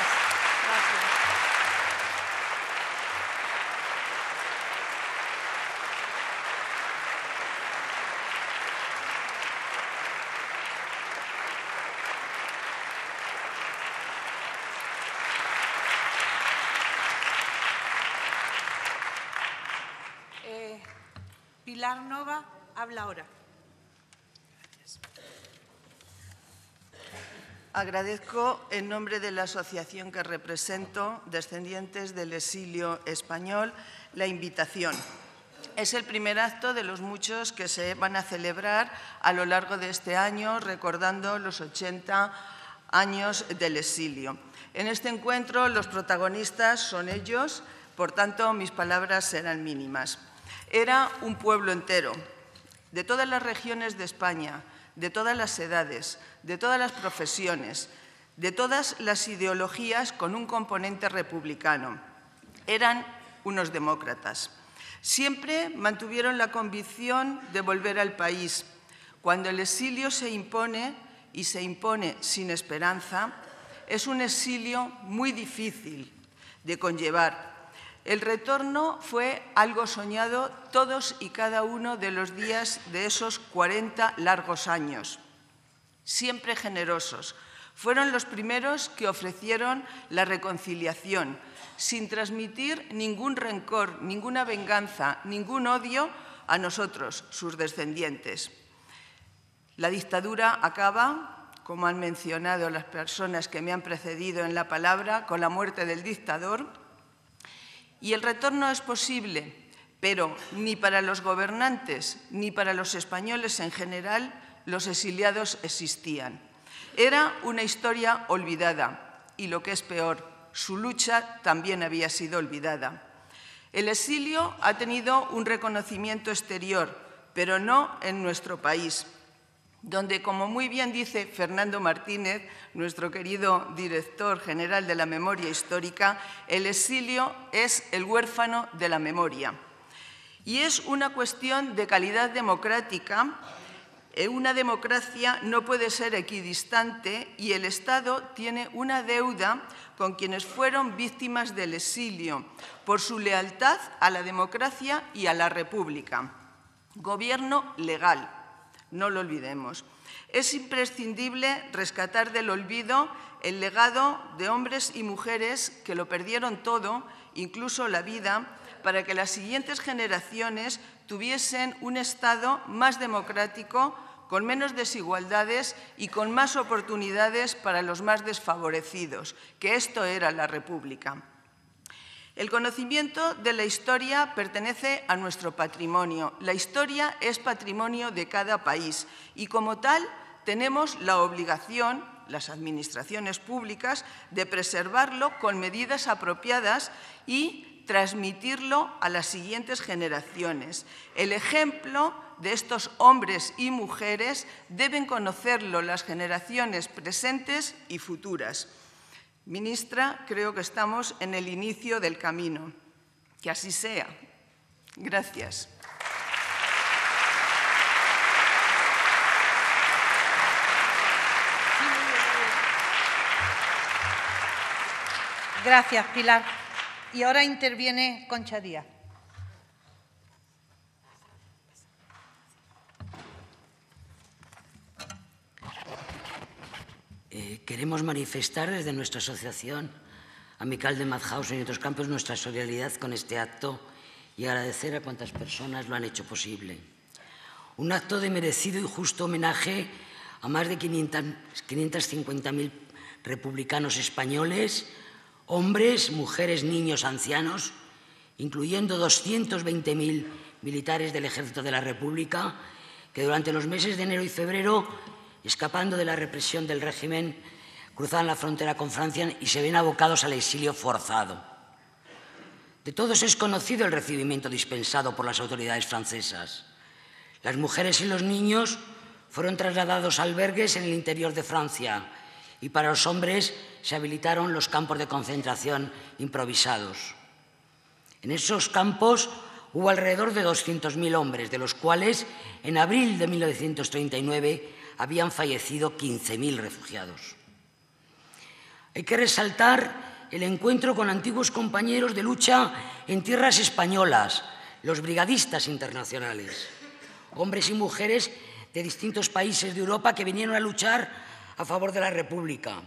Gracias. Pilar Nova habla ahora. Agradezco en nombre de la asociación que represento, Descendientes del Exilio Español, la invitación. Es el primer acto de los muchos que se van a celebrar a lo largo de este año, recordando los 80 años del exilio. En este encuentro los protagonistas son ellos, por tanto mis palabras serán mínimas. Era un pueblo entero, de todas las regiones de España, de todas las edades, de todas las profesiones, de todas las ideologías con un componente republicano. Eran unos demócratas. Siempre mantuvieron la convicción de volver al país. Cuando el exilio se impone, y se impone sin esperanza, es un exilio muy difícil de conllevar. El retorno fue algo soñado todos y cada uno de los días de esos 40 largos años. Siempre generosos. Fueron los primeros que ofrecieron la reconciliación, sin transmitir ningún rencor, ninguna venganza, ningún odio a nosotros, sus descendientes. La dictadura acaba, como han mencionado las personas que me han precedido en la palabra, con la muerte del dictador. Y el retorno es posible, pero ni para los gobernantes ni para los españoles en general los exiliados existían. Era una historia olvidada y, lo que es peor, su lucha también había sido olvidada. El exilio ha tenido un reconocimiento exterior, pero no en nuestro país, donde, como muy bien dice Fernando Martínez, nuestro querido director general de la memoria histórica, el exilio es el huérfano de la memoria. Y es una cuestión de calidad democrática. Una democracia no puede ser equidistante y el Estado tiene una deuda con quienes fueron víctimas del exilio por su lealtad a la democracia y a la República. Gobierno legal. No lo olvidemos. Es imprescindible rescatar del olvido el legado de hombres y mujeres que lo perdieron todo, incluso la vida, para que las siguientes generaciones tuviesen un Estado más democrático, con menos desigualdades y con más oportunidades para los más desfavorecidos, que esto era la República. El conocimiento de la historia pertenece a nuestro patrimonio. La historia es patrimonio de cada país y, como tal, tenemos la obligación, las administraciones públicas, de preservarlo con medidas apropiadas y transmitirlo a las siguientes generaciones. El ejemplo de estos hombres y mujeres deben conocerlo las generaciones presentes y futuras. Ministra, creo que estamos en el inicio del camino. Que así sea. Gracias. Gracias, Pilar. Y ahora interviene Concha Díaz. Queremos manifestar desde nuestra asociación Amical de Mauthausen y otros campos nuestra solidaridad con este acto y agradecer a cuantas personas lo han hecho posible. Un acto de merecido y justo homenaje a más de 550.000 republicanos españoles, hombres, mujeres, niños, ancianos, incluyendo 220.000 militares del Ejército de la República, que durante los meses de enero y febrero, escapando de la represión del régimen, cruzan la frontera con Francia y se ven abocados al exilio forzado. De todos es conocido el recibimiento dispensado por las autoridades francesas. Las mujeres y los niños fueron trasladados a albergues en el interior de Francia y para los hombres se habilitaron los campos de concentración improvisados. En esos campos hubo alrededor de 200.000 hombres, de los cuales en abril de 1939 habían fallecido 15.000 refugiados. Hay que resaltar el encuentro con antiguos compañeros de lucha en tierras españolas, los brigadistas internacionales, hombres y mujeres de distintos países de Europa que vinieron a luchar a favor de la República.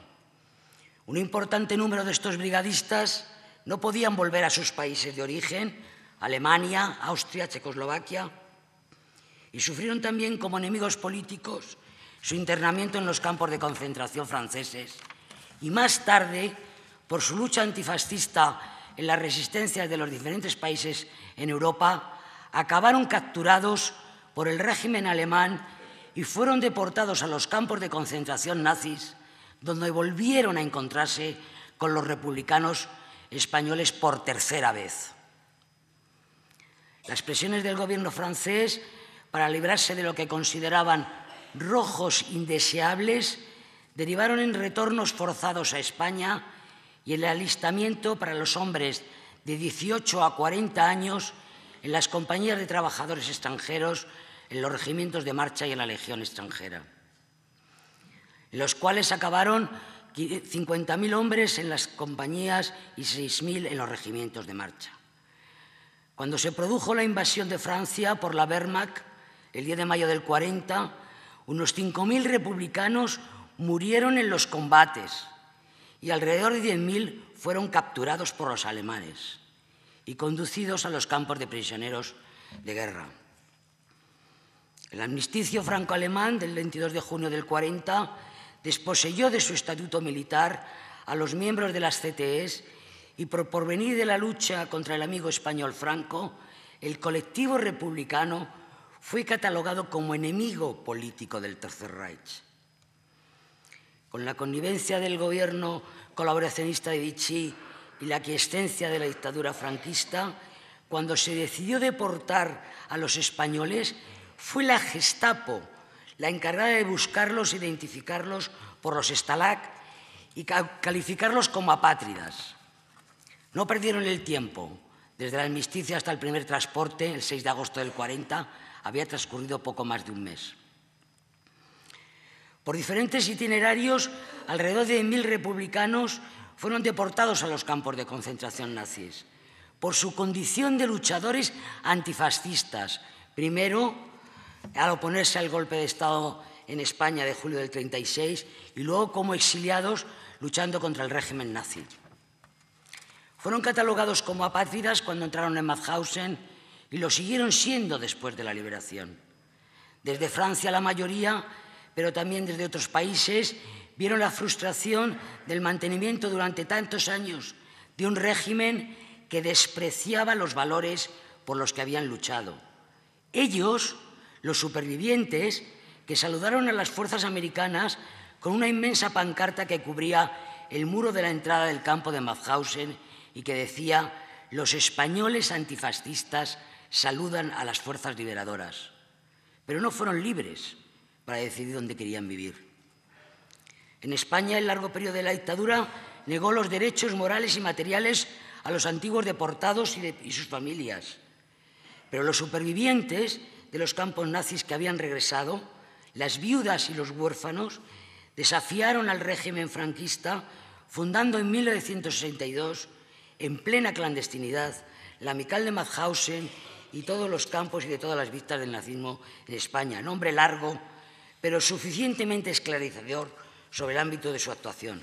Un importante número de estos brigadistas no podían volver a sus países de origen, Alemania, Austria, Checoslovaquia, y sufrieron también como enemigos políticos su internamiento en los campos de concentración franceses y más tarde, por su lucha antifascista en las resistencias de los diferentes países en Europa, acabaron capturados por el régimen alemán y fueron deportados a los campos de concentración nazis, donde volvieron a encontrarse con los republicanos españoles por tercera vez. Las presiones del gobierno francés para librarse de lo que consideraban rojos indeseables derivaron en retornos forzados a España y el alistamiento para los hombres de 18 a 40 años en las compañías de trabajadores extranjeros, en los regimientos de marcha y en la Legión extranjera, en los cuales acabaron 50.000 hombres en las compañías y 6.000 en los regimientos de marcha. Cuando se produjo la invasión de Francia por la Wehrmacht, el 10 de mayo del 40, unos 5.000 republicanos murieron en los combates y alrededor de 10.000 fueron capturados por los alemanes y conducidos a los campos de prisioneros de guerra. El armisticio franco-alemán del 22 de junio del 40 desposeyó de su estatuto militar a los miembros de las CTEs y por porvenir de la lucha contra el amigo español Franco, el colectivo republicano fue catalogado como enemigo político del Tercer Reich. Con la connivencia del gobierno colaboracionista de Vichy y la aquiescencia de la dictadura franquista, cuando se decidió deportar a los españoles, fue la Gestapo la encargada de buscarlos, identificarlos por los Stalag y calificarlos como apátridas. No perdieron el tiempo. Desde el armisticio hasta el primer transporte, el 6 de agosto del 40, había transcurrido poco más de un mes. Por diferentes itinerarios, alrededor de 1.000 republicanos fueron deportados a los campos de concentración nazis por su condición de luchadores antifascistas, primero al oponerse al golpe de Estado en España de julio del 36 y luego como exiliados luchando contra el régimen nazi. Fueron catalogados como apátridas cuando entraron en Mauthausen y lo siguieron siendo después de la liberación. Desde Francia la mayoría, pero también desde otros países, vieron la frustración del mantenimiento durante tantos años de un régimen que despreciaba los valores por los que habían luchado. Ellos, los supervivientes, que saludaron a las fuerzas americanas con una inmensa pancarta que cubría el muro de la entrada del campo de Mauthausen y que decía: «Los españoles antifascistas saludan a las fuerzas liberadoras». Pero no fueron libres para decidir dónde querían vivir. En España, el largo periodo de la dictadura negó los derechos morales y materiales a los antiguos deportados y sus familias. Pero los supervivientes de los campos nazis que habían regresado, las viudas y los huérfanos, desafiaron al régimen franquista, fundando en 1962, en plena clandestinidad, la Amical de Mauthausen y todos los campos y de todas las víctimas del nazismo en España. Nombre largo, pero suficientemente esclarecedor sobre el ámbito de su actuación.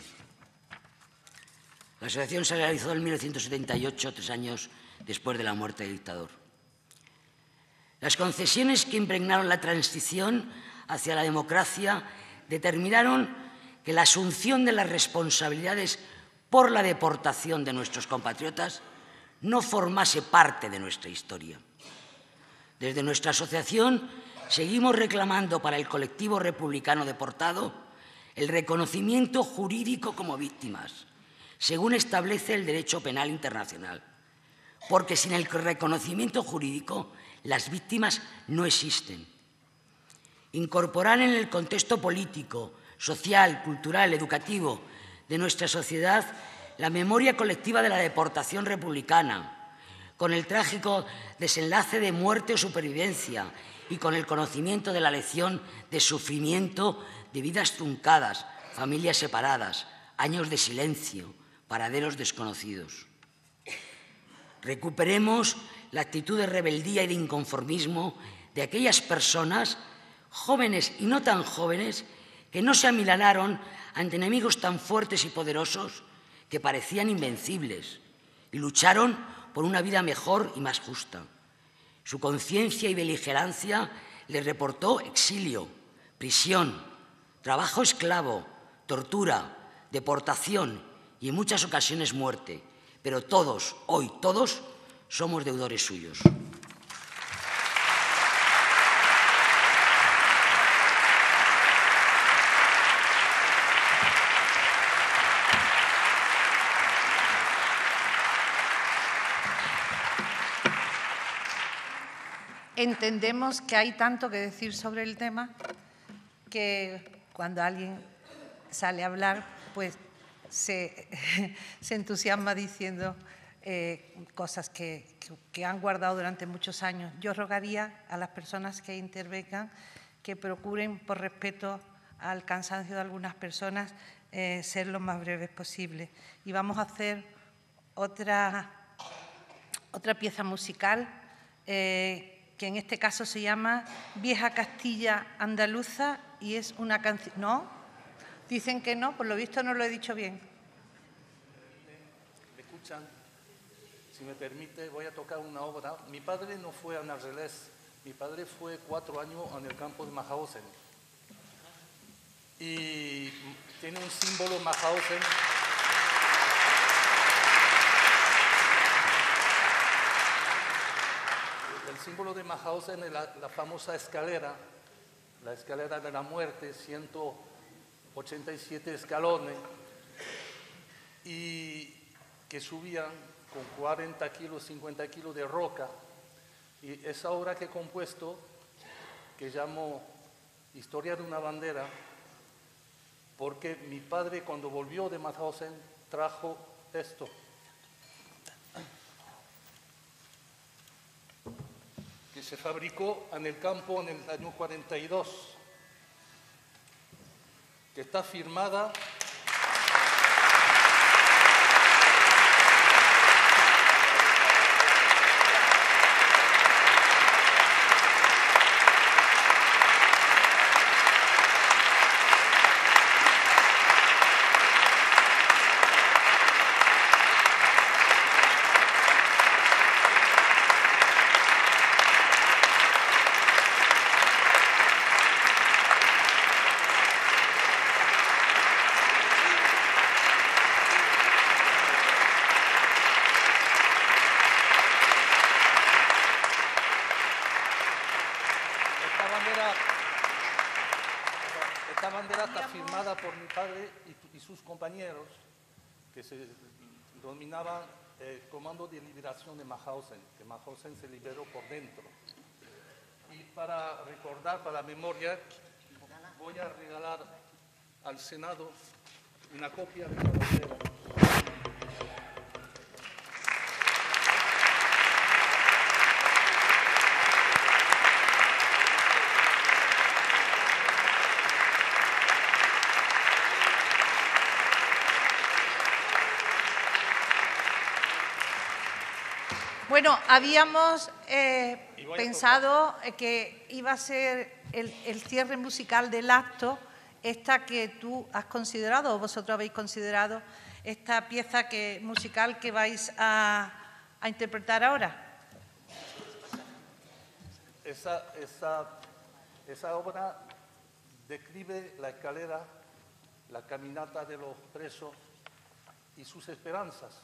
La asociación se realizó en 1978, 3 años después de la muerte del dictador. Las concesiones que impregnaron la transición hacia la democracia determinaron que la asunción de las responsabilidades por la deportación de nuestros compatriotas no formase parte de nuestra historia. Desde nuestra asociación seguimos reclamando para el colectivo republicano deportado el reconocimiento jurídico como víctimas, según establece el derecho penal internacional, porque sin el reconocimiento jurídico las víctimas no existen. Incorporar en el contexto político, social, cultural, educativo de nuestra sociedad la memoria colectiva de la deportación republicana, con el trágico desenlace de muerte o supervivencia y con el conocimiento de la lección de sufrimiento de vidas truncadas, familias separadas, años de silencio, paraderos desconocidos. Recuperemos la actitud de rebeldía y de inconformismo de aquellas personas, jóvenes y no tan jóvenes, que no se amilanaron ante enemigos tan fuertes y poderosos que parecían invencibles y lucharon por una vida mejor y más justa. Su conciencia y beligerancia les reportó exilio, prisión, trabajo esclavo, tortura, deportación y en muchas ocasiones muerte. Pero todos, hoy todos, somos deudores suyos. Entendemos que hay tanto que decir sobre el tema que cuando alguien sale a hablar, pues se entusiasma diciendo cosas que han guardado durante muchos años. Yo rogaría a las personas que intervengan que procuren, por respeto al cansancio de algunas personas, ser lo más breves posible. Y vamos a hacer otra pieza musical que en este caso se llama Vieja Castilla Andaluza y es una canción... ¿No? Dicen que no, por lo visto no lo he dicho bien. ¿Me escuchan? Si me permite, voy a tocar una obra. Mi padre no fue a Nargelés, mi padre fue 4 años en el campo de Mauthausen. Y tiene un símbolo Mauthausen. El símbolo de Mauthausen es la famosa escalera, la escalera de la muerte, 187 escalones, y que subían con 40 kilos, 50 kilos de roca. Y esa obra que he compuesto, que llamo Historia de una bandera, porque mi padre cuando volvió de Mauthausen trajo esto. Que se fabricó en el campo en el año 42, que está firmada por mi padre y sus compañeros, que se denominaban Comando de Liberación de Mauthausen, que Mauthausen se liberó por dentro. Y para recordar, para la memoria, voy a regalar al Senado una copia de la bandera. Bueno, habíamos pensado que iba a ser el cierre musical del acto, esta que tú has considerado, o vosotros habéis considerado, esta pieza musical que vais a interpretar ahora. Esa obra describe la escalera, la caminata de los presos y sus esperanzas.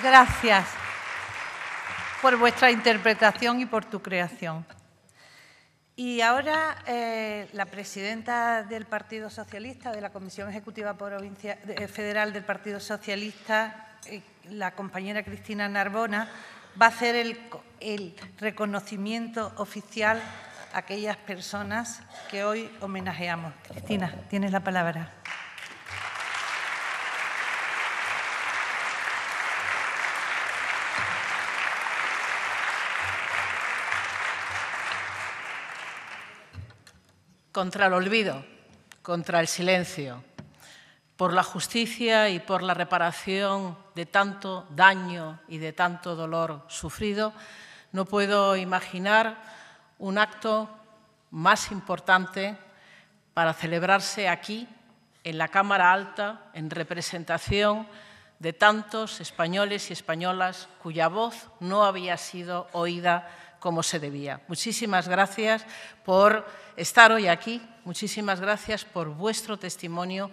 Gracias por vuestra interpretación y por tu creación. Y ahora la presidenta del Partido Socialista, de la Comisión Ejecutiva Federal del Partido Socialista, la compañera Cristina Narbona, va a hacer el reconocimiento oficial a aquellas personas que hoy homenajeamos. Cristina, tienes la palabra. Contra el olvido, contra el silencio, por la justicia y por la reparación de tanto daño y de tanto dolor sufrido, no puedo imaginar un acto más importante para celebrarse aquí, en la Cámara Alta, en representación de tantos españoles y españolas cuya voz no había sido oída como se debía. Muchísimas gracias por estar hoy aquí, muchísimas gracias por vuestro testimonio.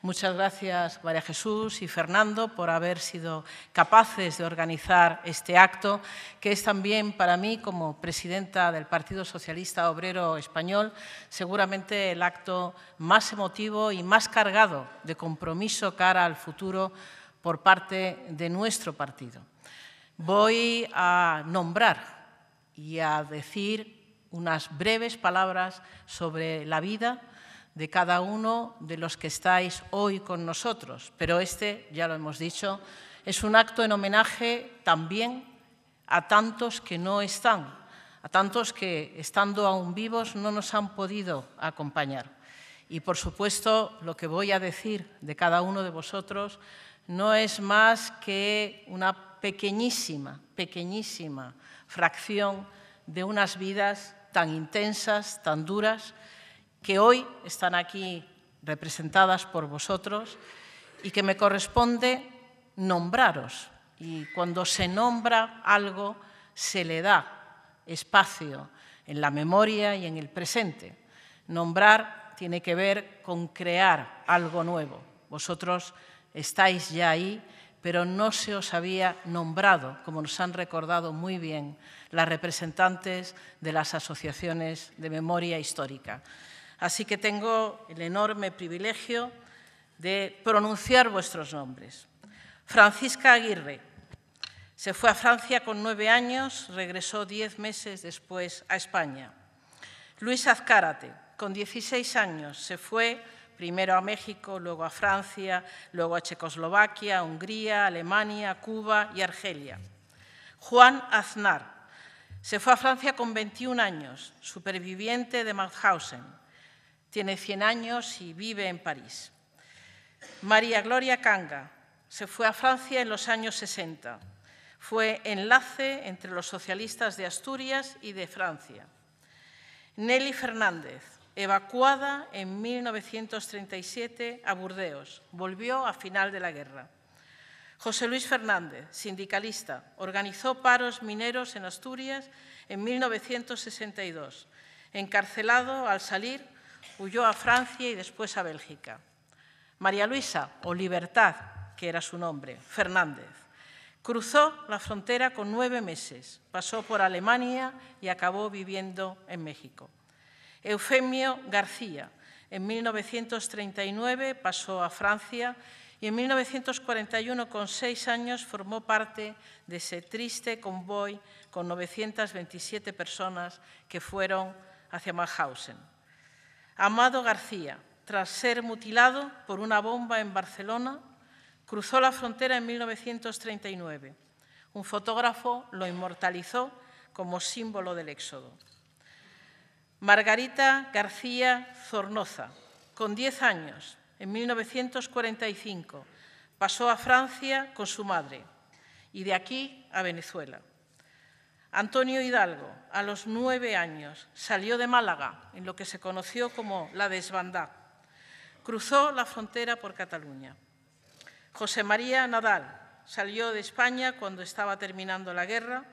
Muchas gracias, María Jesús y Fernando, por haber sido capaces de organizar este acto, que es también para mí, como presidenta del Partido Socialista Obrero Español, seguramente el acto más emotivo y más cargado de compromiso cara al futuro por parte de nuestro partido. Voy a nombrar y a decir unas breves palabras sobre la vida de cada uno de los que estáis hoy con nosotros. Pero este, ya lo hemos dicho, es un acto en homenaje también a tantos que no están, a tantos que, estando aún vivos, no nos han podido acompañar. Y, por supuesto, lo que voy a decir de cada uno de vosotros no es más que una pequeñísima fracción de unas vidas tan intensas, tan duras, que hoy están aquí representadas por vosotros y que me corresponde nombraros. Y cuando se nombra algo, se le da espacio en la memoria y en el presente. Nombrar tiene que ver con crear algo nuevo. Vosotros estáis ya ahí, pero no se os había nombrado, como nos han recordado muy bien las representantes de las asociaciones de memoria histórica. Así que tengo el enorme privilegio de pronunciar vuestros nombres. Francisca Aguirre se fue a Francia con 9 años, regresó 10 meses después a España. Luis Azcárate, con 16 años, se fue primero a México, luego a Francia, luego a Checoslovaquia, Hungría, Alemania, Cuba y Argelia. Juan Aznar se fue a Francia con 21 años, superviviente de Mauthausen. Tiene 100 años y vive en París. María Gloria Canga se fue a Francia en los años 60. Fue enlace entre los socialistas de Asturias y de Francia. Nelly Fernández, evacuada en 1937 a Burdeos, volvió a final de la guerra. José Luis Fernández, sindicalista, organizó paros mineros en Asturias en 1962. Encarcelado al salir, huyó a Francia y después a Bélgica. María Luisa, o Libertad, que era su nombre, Fernández, cruzó la frontera con 9 meses, pasó por Alemania y acabó viviendo en México. Eufemio García, en 1939 pasó a Francia y en 1941, con 6 años, formó parte de ese triste convoy con 927 personas que fueron hacia Mauthausen. Amado García, tras ser mutilado por una bomba en Barcelona, cruzó la frontera en 1939. Un fotógrafo lo inmortalizó como símbolo del éxodo. Margarita García Zornoza, con 10 años, en 1945, pasó a Francia con su madre y de aquí a Venezuela. Antonio Hidalgo, a los 9 años, salió de Málaga, en lo que se conoció como la desbandá. Cruzó la frontera por Cataluña. José María Nadal salió de España cuando estaba terminando la guerra,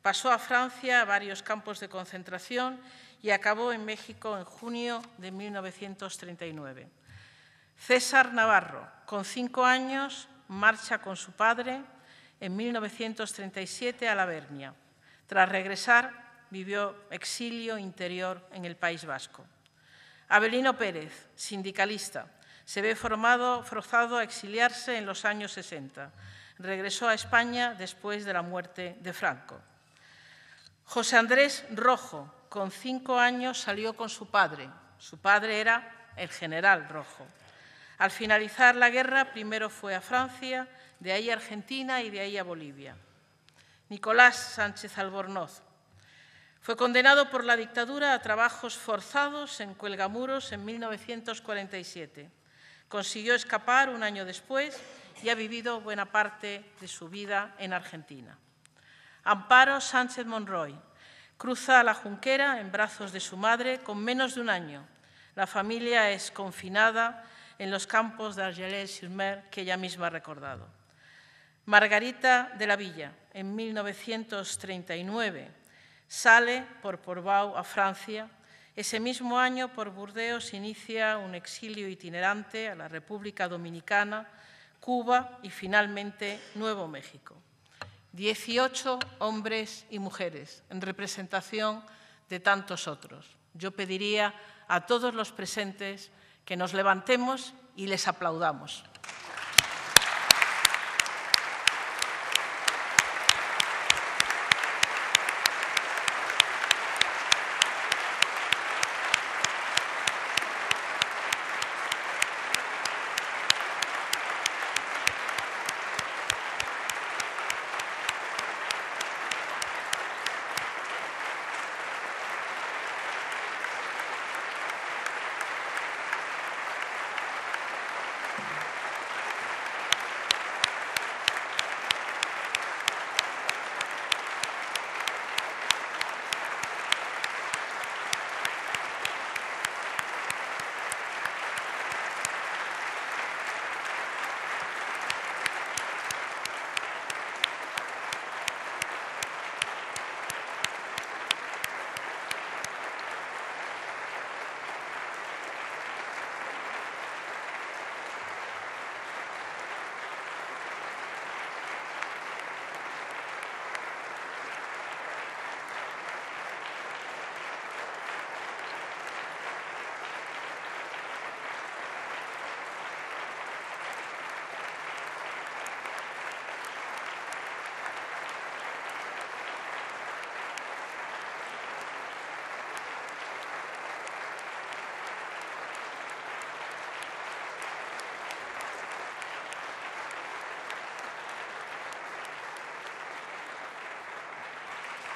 pasó a Francia a varios campos de concentración y acabó en México en junio de 1939. César Navarro, con 5 años, marcha con su padre en 1937 a La Vernia. Tras regresar, vivió exilio interior en el País Vasco. Abelino Pérez, sindicalista, se ve forzado a exiliarse en los años 60. Regresó a España después de la muerte de Franco. José Andrés Rojo, con 5 años, salió con su padre. Su padre era el general Rojo. Al finalizar la guerra, primero fue a Francia, de ahí a Argentina y de ahí a Bolivia. Nicolás Sánchez Albornoz fue condenado por la dictadura a trabajos forzados en Cuelgamuros en 1947. Consiguió escapar un año después y ha vivido buena parte de su vida en Argentina. Amparo Sánchez Monroy cruza la Junquera en brazos de su madre con menos de un año. La familia es confinada en los campos de Argelès-sur-Mer que ella misma ha recordado. Margarita de la Villa, en 1939, sale por Portbou a Francia. Ese mismo año, por Burdeos, inicia un exilio itinerante a la República Dominicana, Cuba y, finalmente, Nuevo México. 18 hombres y mujeres en representación de tantos otros. Yo pediría a todos los presentes que nos levantemos y les aplaudamos.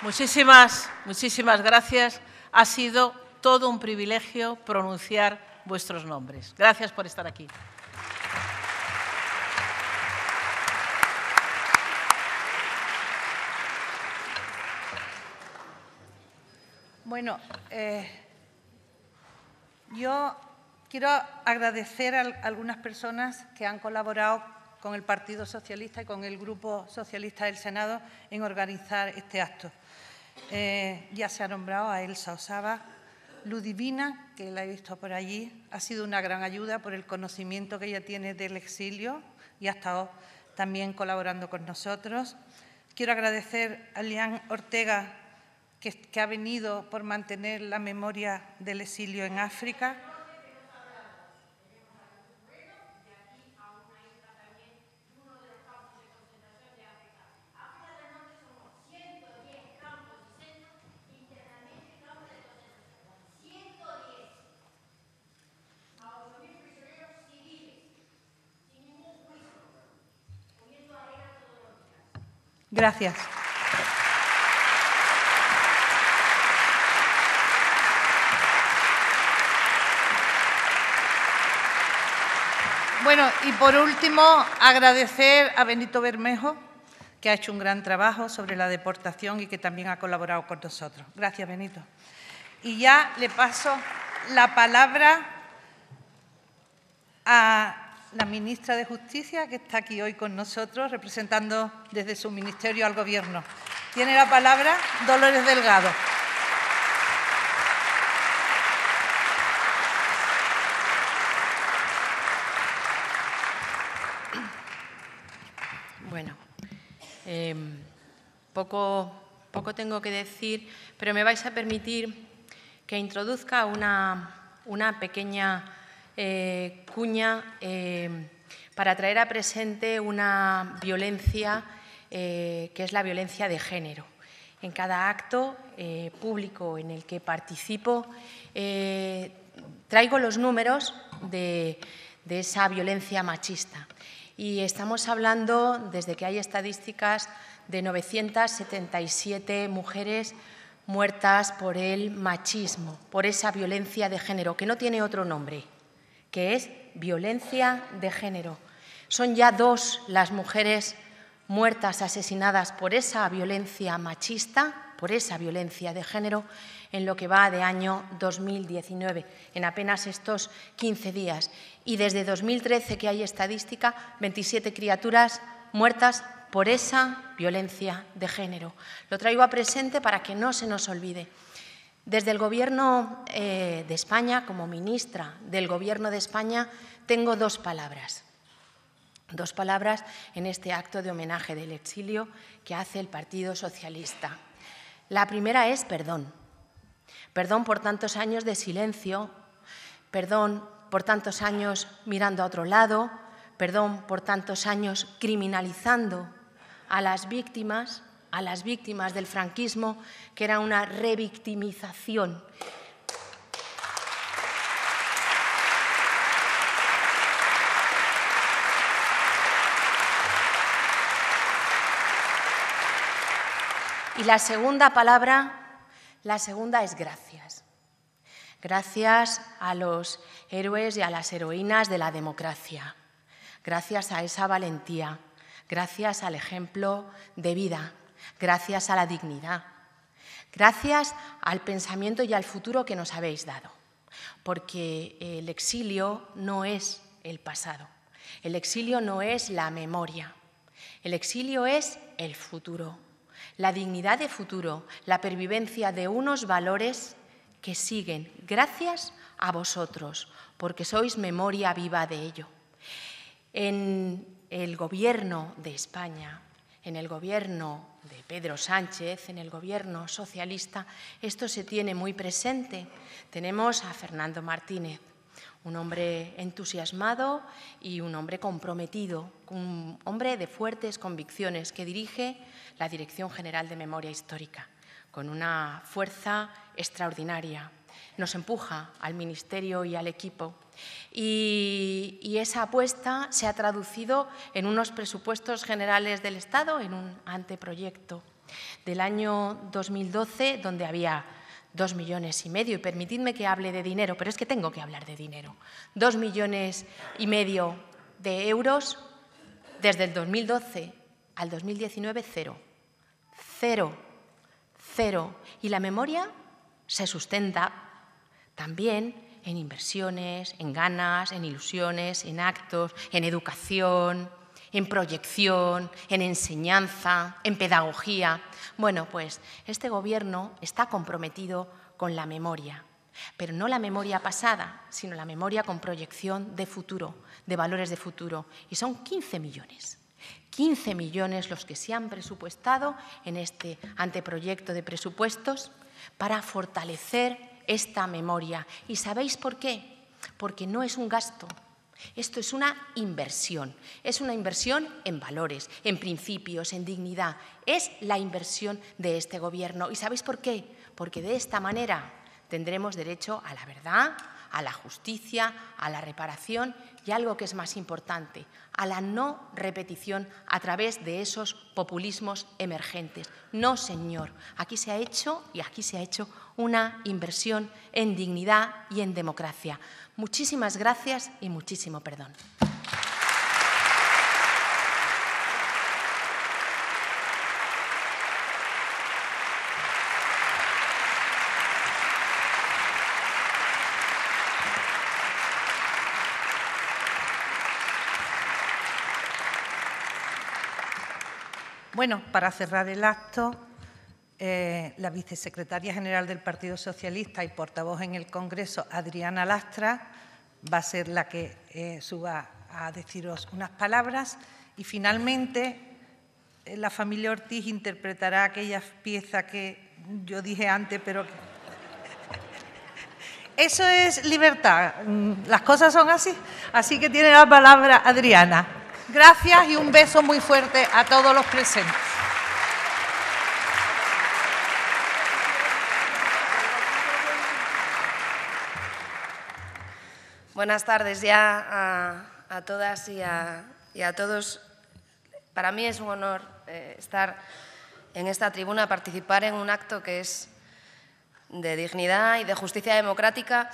Muchísimas gracias. Ha sido todo un privilegio pronunciar vuestros nombres. Gracias por estar aquí. Bueno, yo quiero agradecer a algunas personas que han colaborado con el Partido Socialista y con el Grupo Socialista del Senado en organizar este acto. Ya se ha nombrado a Elsa Osaba. Ludivina, que la he visto por allí, ha sido una gran ayuda por el conocimiento que ella tiene del exilio y ha estado también colaborando con nosotros. Quiero agradecer a Lian Ortega, que ha venido por mantener la memoria del exilio en África. Gracias. Bueno, y por último, agradecer a Benito Bermejo, que ha hecho un gran trabajo sobre la deportación y que también ha colaborado con nosotros. Gracias, Benito. Y ya le paso la palabra a la ministra de Justicia, que está aquí hoy con nosotros, representando desde su ministerio al Gobierno. Tiene la palabra Dolores Delgado. Bueno, poco tengo que decir, pero me vais a permitir que introduzca una pequeña cuña para traer a presente una violencia que es la violencia de género. En cada acto público en el que participo traigo los números de esa violencia machista. Y estamos hablando, desde que hay estadísticas, de 977 mujeres muertas por el machismo, por esa violencia de género, que no tiene otro nombre que es violencia de género. Son ya 2 las mujeres muertas, asesinadas por esa violencia machista, por esa violencia de género, en lo que va de año 2019, en apenas estos 15 días. Y desde 2013, que hay estadística, 27 criaturas muertas por esa violencia de género. Lo traigo a presente para que no se nos olvide. Desde el Gobierno de España, como ministra del Gobierno de España, tengo 2 palabras. 2 palabras en este acto de homenaje del exilio que hace el Partido Socialista. La primera es perdón. Perdón por tantos años de silencio, perdón por tantos años mirando a otro lado, perdón por tantos años criminalizando a las víctimas del franquismo, que era una revictimización. Y la segunda palabra, la segunda es gracias. Gracias a los héroes y a las heroínas de la democracia. Gracias a esa valentía. Gracias al ejemplo de vida. Gracias a la dignidad. Gracias al pensamiento y al futuro que nos habéis dado. Porque el exilio no es el pasado. El exilio no es la memoria. El exilio es el futuro. La dignidad de futuro, la pervivencia de unos valores que siguen gracias a vosotros, porque sois memoria viva de ello. En el Gobierno de España, en el Gobierno de Pedro Sánchez, en el Gobierno socialista, esto se tiene muy presente. Tenemos a Fernando Martínez, un hombre entusiasmado y un hombre comprometido, un hombre de fuertes convicciones que dirige la Dirección General de Memoria Histórica, con una fuerza extraordinaria. Nos empuja al Ministerio y al equipo. Y esa apuesta se ha traducido en unos presupuestos generales del Estado, en un anteproyecto del año 2012, donde había 2,5 millones. Y permitidme que hable de dinero, pero es que tengo que hablar de dinero. 2,5 millones de euros desde el 2012 al 2019, cero. Y la memoria se sustenta también en inversiones, en ganas, en ilusiones, en actos, en educación, en proyección, en enseñanza, en pedagogía. Bueno, pues este Gobierno está comprometido con la memoria, pero no la memoria pasada, sino la memoria con proyección de futuro, de valores de futuro. Y son 15 millones. 15 millones los que se han presupuestado en este anteproyecto de presupuestos para fortalecer esta memoria. ¿Y sabéis por qué? Porque no es un gasto. Esto es una inversión en valores, en principios, en dignidad. Es la inversión de este Gobierno. ¿Y sabéis por qué? Porque de esta manera tendremos derecho a la verdad, a la justicia, a la reparación y algo que es más importante, a la no repetición a través de esos populismos emergentes. No, señor, aquí se ha hecho una inversión en dignidad y en democracia. Muchísimas gracias y muchísimo perdón. Bueno, para cerrar el acto, la vicesecretaria general del Partido Socialista y portavoz en el Congreso, Adriana Lastra, va a ser la que suba a deciros unas palabras. Y finalmente, la familia Ortiz interpretará aquella pieza que yo dije antes, pero eso es libertad. Las cosas son así. Así que tiene la palabra Adriana. Gracias y un beso muy fuerte a todos los presentes. Buenas tardes ya a todas y a todos. Para mí es un honor estar en esta tribuna, participar en un acto que es de dignidad y de justicia democrática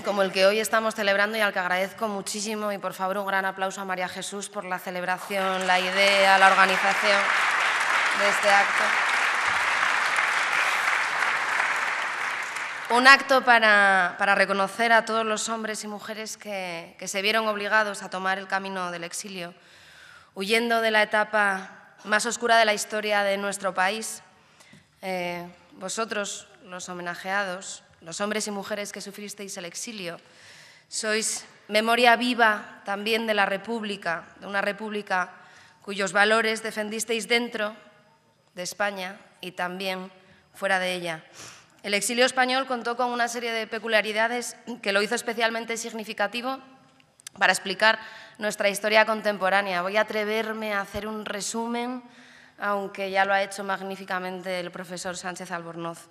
como el que hoy estamos celebrando y al que agradezco muchísimo, y por favor un gran aplauso a María Jesús por la celebración, la idea, la organización de este acto. Un acto para reconocer a todos los hombres y mujeres que se vieron obligados a tomar el camino del exilio, huyendo de la etapa más oscura de la historia de nuestro país. Vosotros, los homenajeados, los hombres y mujeres que sufristeis el exilio, sois memoria viva también de la República, de una República cuyos valores defendisteis dentro de España y también fuera de ella. El exilio español contó con una serie de peculiaridades que lo hizo especialmente significativo para explicar nuestra historia contemporánea. Voy a atreverme a hacer un resumen, aunque ya lo ha hecho magníficamente el profesor Sánchez Albornoz.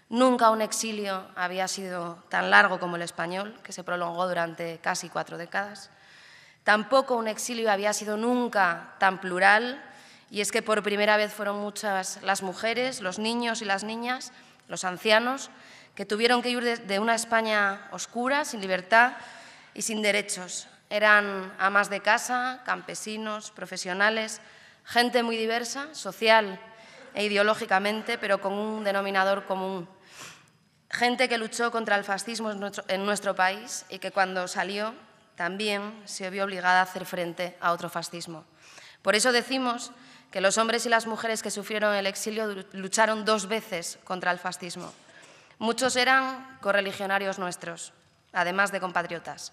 Nunca un exilio había sido tan largo como el español, que se prolongó durante casi 4 décadas. Tampoco un exilio había sido nunca tan plural, y es que por primera vez fueron muchas las mujeres, los niños y las niñas, los ancianos, que tuvieron que huir de una España oscura, sin libertad y sin derechos. Eran amas de casa, campesinos, profesionales, gente muy diversa, social e ideológicamente, pero con un denominador común. Gente que luchó contra el fascismo en nuestro país y que cuando salió también se vio obligada a hacer frente a otro fascismo. Por eso decimos que los hombres y las mujeres que sufrieron el exilio lucharon 2 veces contra el fascismo. Muchos eran correligionarios nuestros, además de compatriotas.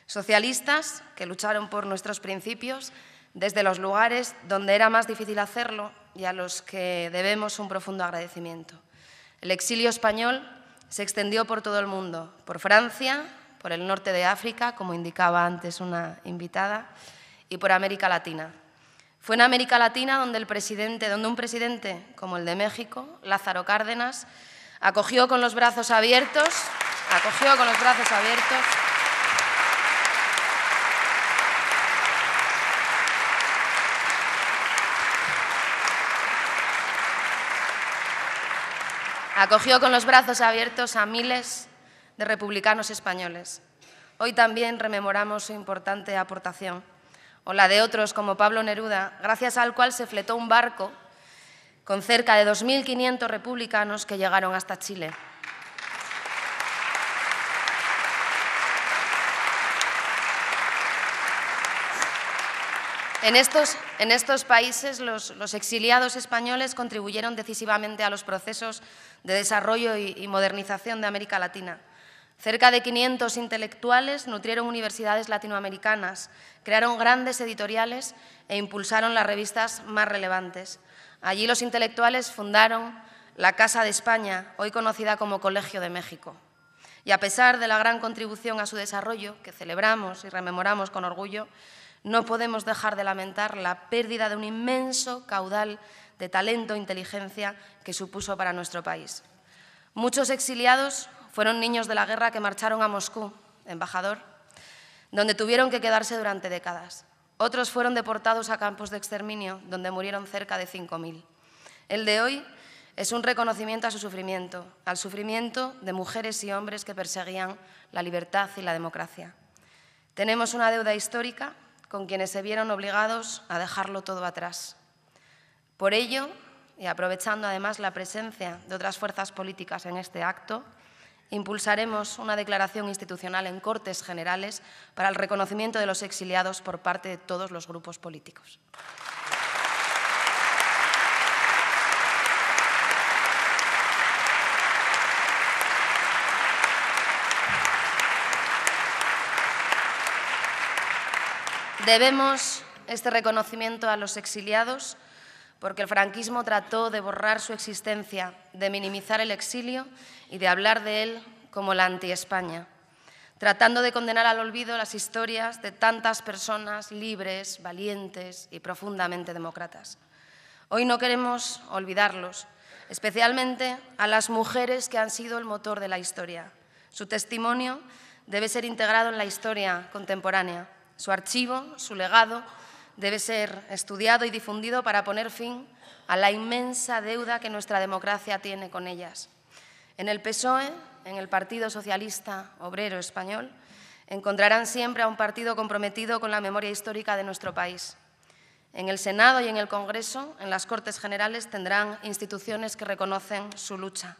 Socialistas que lucharon por nuestros principios desde los lugares donde era más difícil hacerlo y a los que debemos un profundo agradecimiento. El exilio español se extendió por todo el mundo, por Francia, por el norte de África, como indicaba antes una invitada, y por América Latina. Fue en América Latina donde un presidente como el de México, Lázaro Cárdenas, acogió con los brazos abiertos a miles de republicanos españoles. Hoy también rememoramos su importante aportación, o la de otros como Pablo Neruda, gracias al cual se fletó un barco con cerca de 2.500 republicanos que llegaron hasta Chile. En estos países, los exiliados españoles contribuyeron decisivamente a los procesos de desarrollo y modernización de América Latina. Cerca de 500 intelectuales nutrieron universidades latinoamericanas, crearon grandes editoriales e impulsaron las revistas más relevantes. Allí los intelectuales fundaron la Casa de España, hoy conocida como Colegio de México. Y a pesar de la gran contribución a su desarrollo, que celebramos y rememoramos con orgullo, no podemos dejar de lamentar la pérdida de un inmenso caudal de talento e inteligencia que supuso para nuestro país. Muchos exiliados fueron niños de la guerra que marcharon a Moscú, embajador, donde tuvieron que quedarse durante décadas. Otros fueron deportados a campos de exterminio, donde murieron cerca de 5.000. El de hoy es un reconocimiento a su sufrimiento, al sufrimiento de mujeres y hombres que perseguían la libertad y la democracia. Tenemos una deuda histórica con quienes se vieron obligados a dejarlo todo atrás. Por ello, y aprovechando además la presencia de otras fuerzas políticas en este acto, impulsaremos una declaración institucional en Cortes Generales para el reconocimiento de los exiliados por parte de todos los grupos políticos. Debemos este reconocimiento a los exiliados porque el franquismo trató de borrar su existencia, de minimizar el exilio y de hablar de él como la anti-España, tratando de condenar al olvido las historias de tantas personas libres, valientes y profundamente demócratas. Hoy no queremos olvidarlos, especialmente a las mujeres que han sido el motor de la historia. Su testimonio debe ser integrado en la historia contemporánea. Su archivo, su legado, debe ser estudiado y difundido para poner fin a la inmensa deuda que nuestra democracia tiene con ellas. En el PSOE, en el Partido Socialista Obrero Español, encontrarán siempre a un partido comprometido con la memoria histórica de nuestro país. En el Senado y en el Congreso, en las Cortes Generales, tendrán instituciones que reconocen su lucha.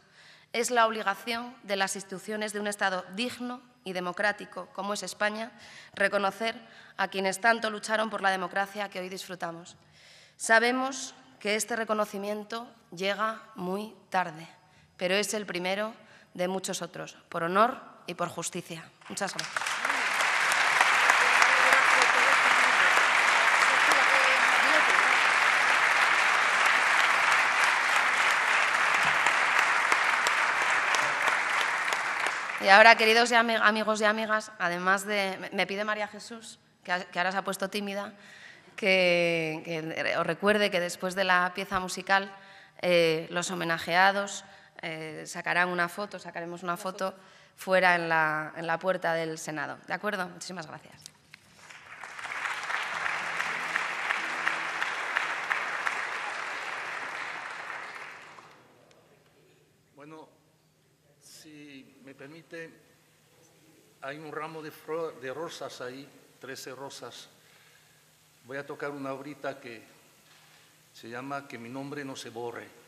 Es la obligación de las instituciones de un Estado digno y democrático, como es España, reconocer a quienes tanto lucharon por la democracia que hoy disfrutamos. Sabemos que este reconocimiento llega muy tarde, pero es el primero de muchos otros, por honor y por justicia. Muchas gracias. Y ahora, queridos amigos y amigas, además de… Me pide María Jesús, que ahora se ha puesto tímida, que os recuerde que después de la pieza musical los homenajeados sacaremos una foto fuera en la puerta del Senado. ¿De acuerdo? Muchísimas gracias. Bueno, si me permite, hay un ramo de rosas ahí, 13 rosas. Voy a tocar una obrita que se llama Que mi nombre no se borre.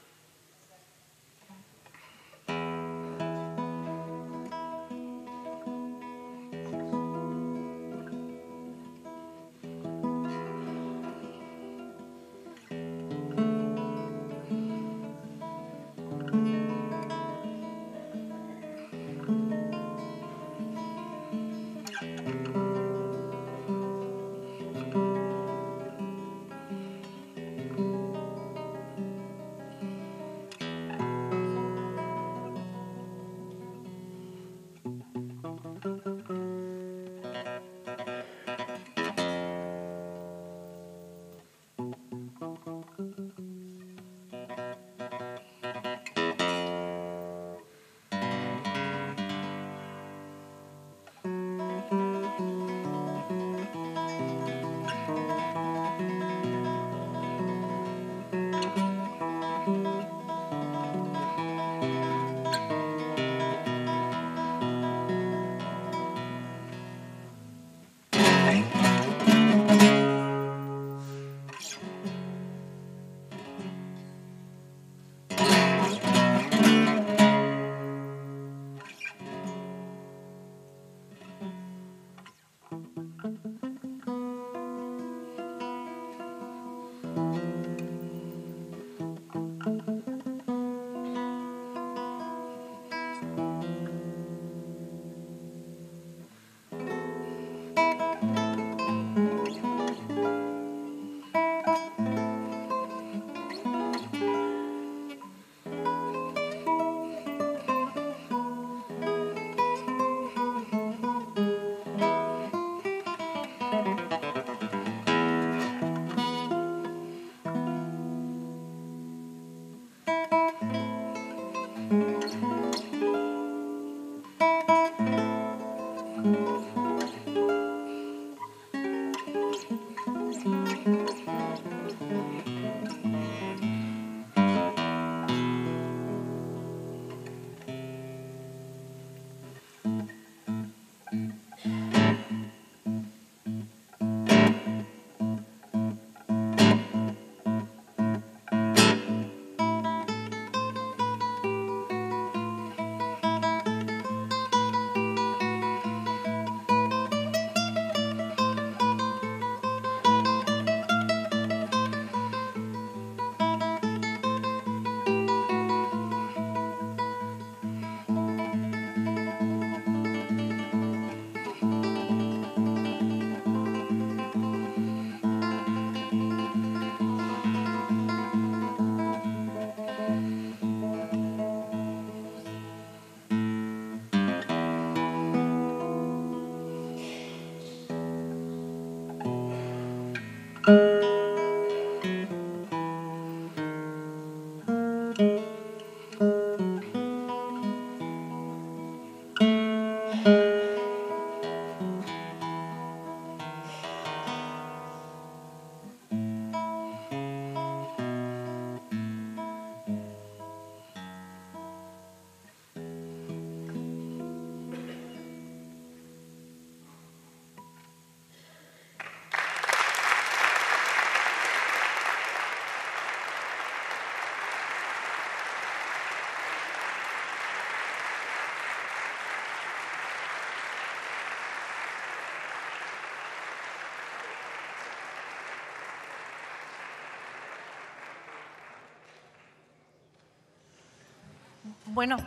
Bueno,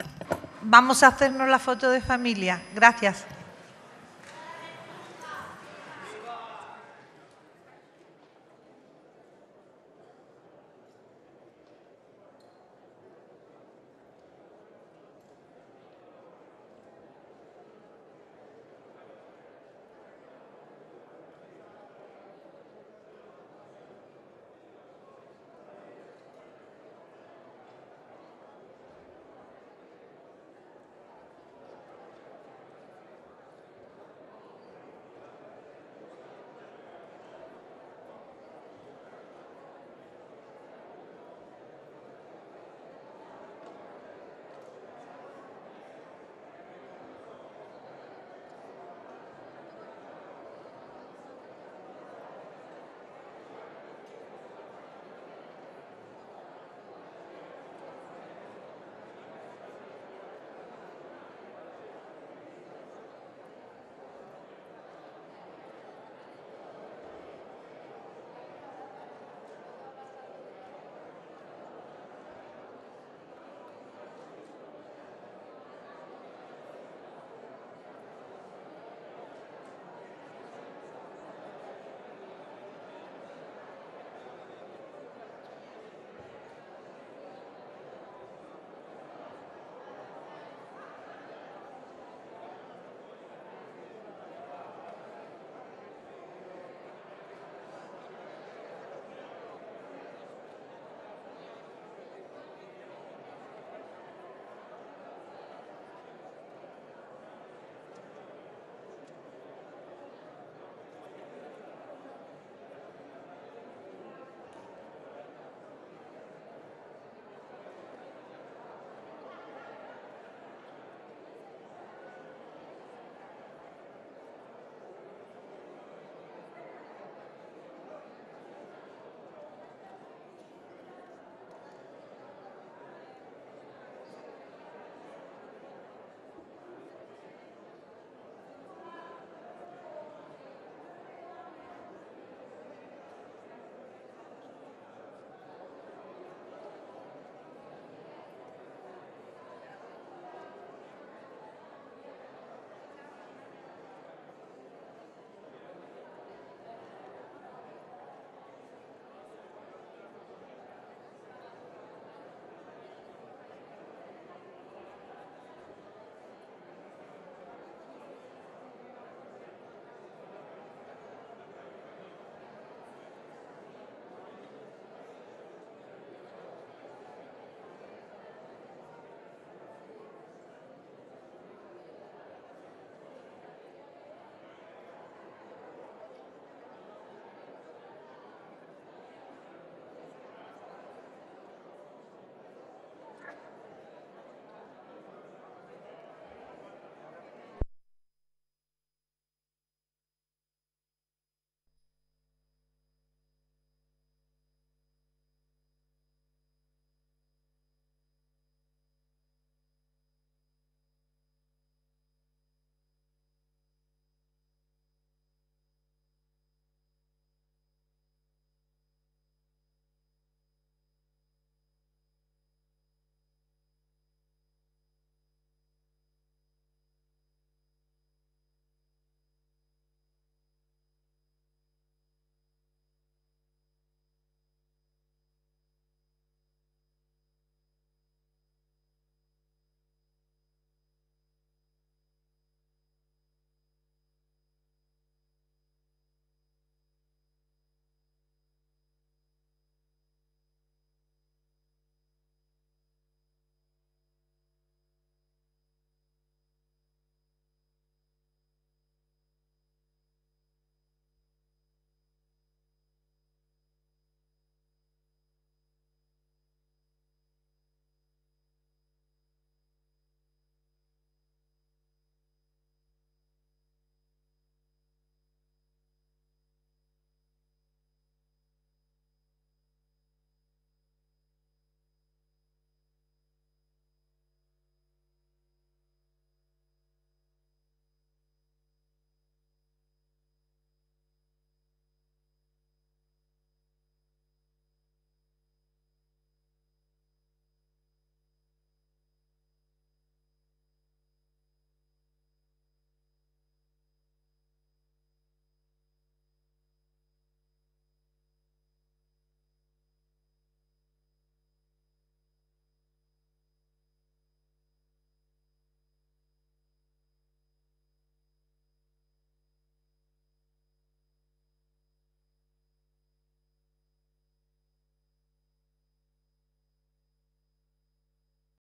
vamos a hacernos la foto de familia. Gracias.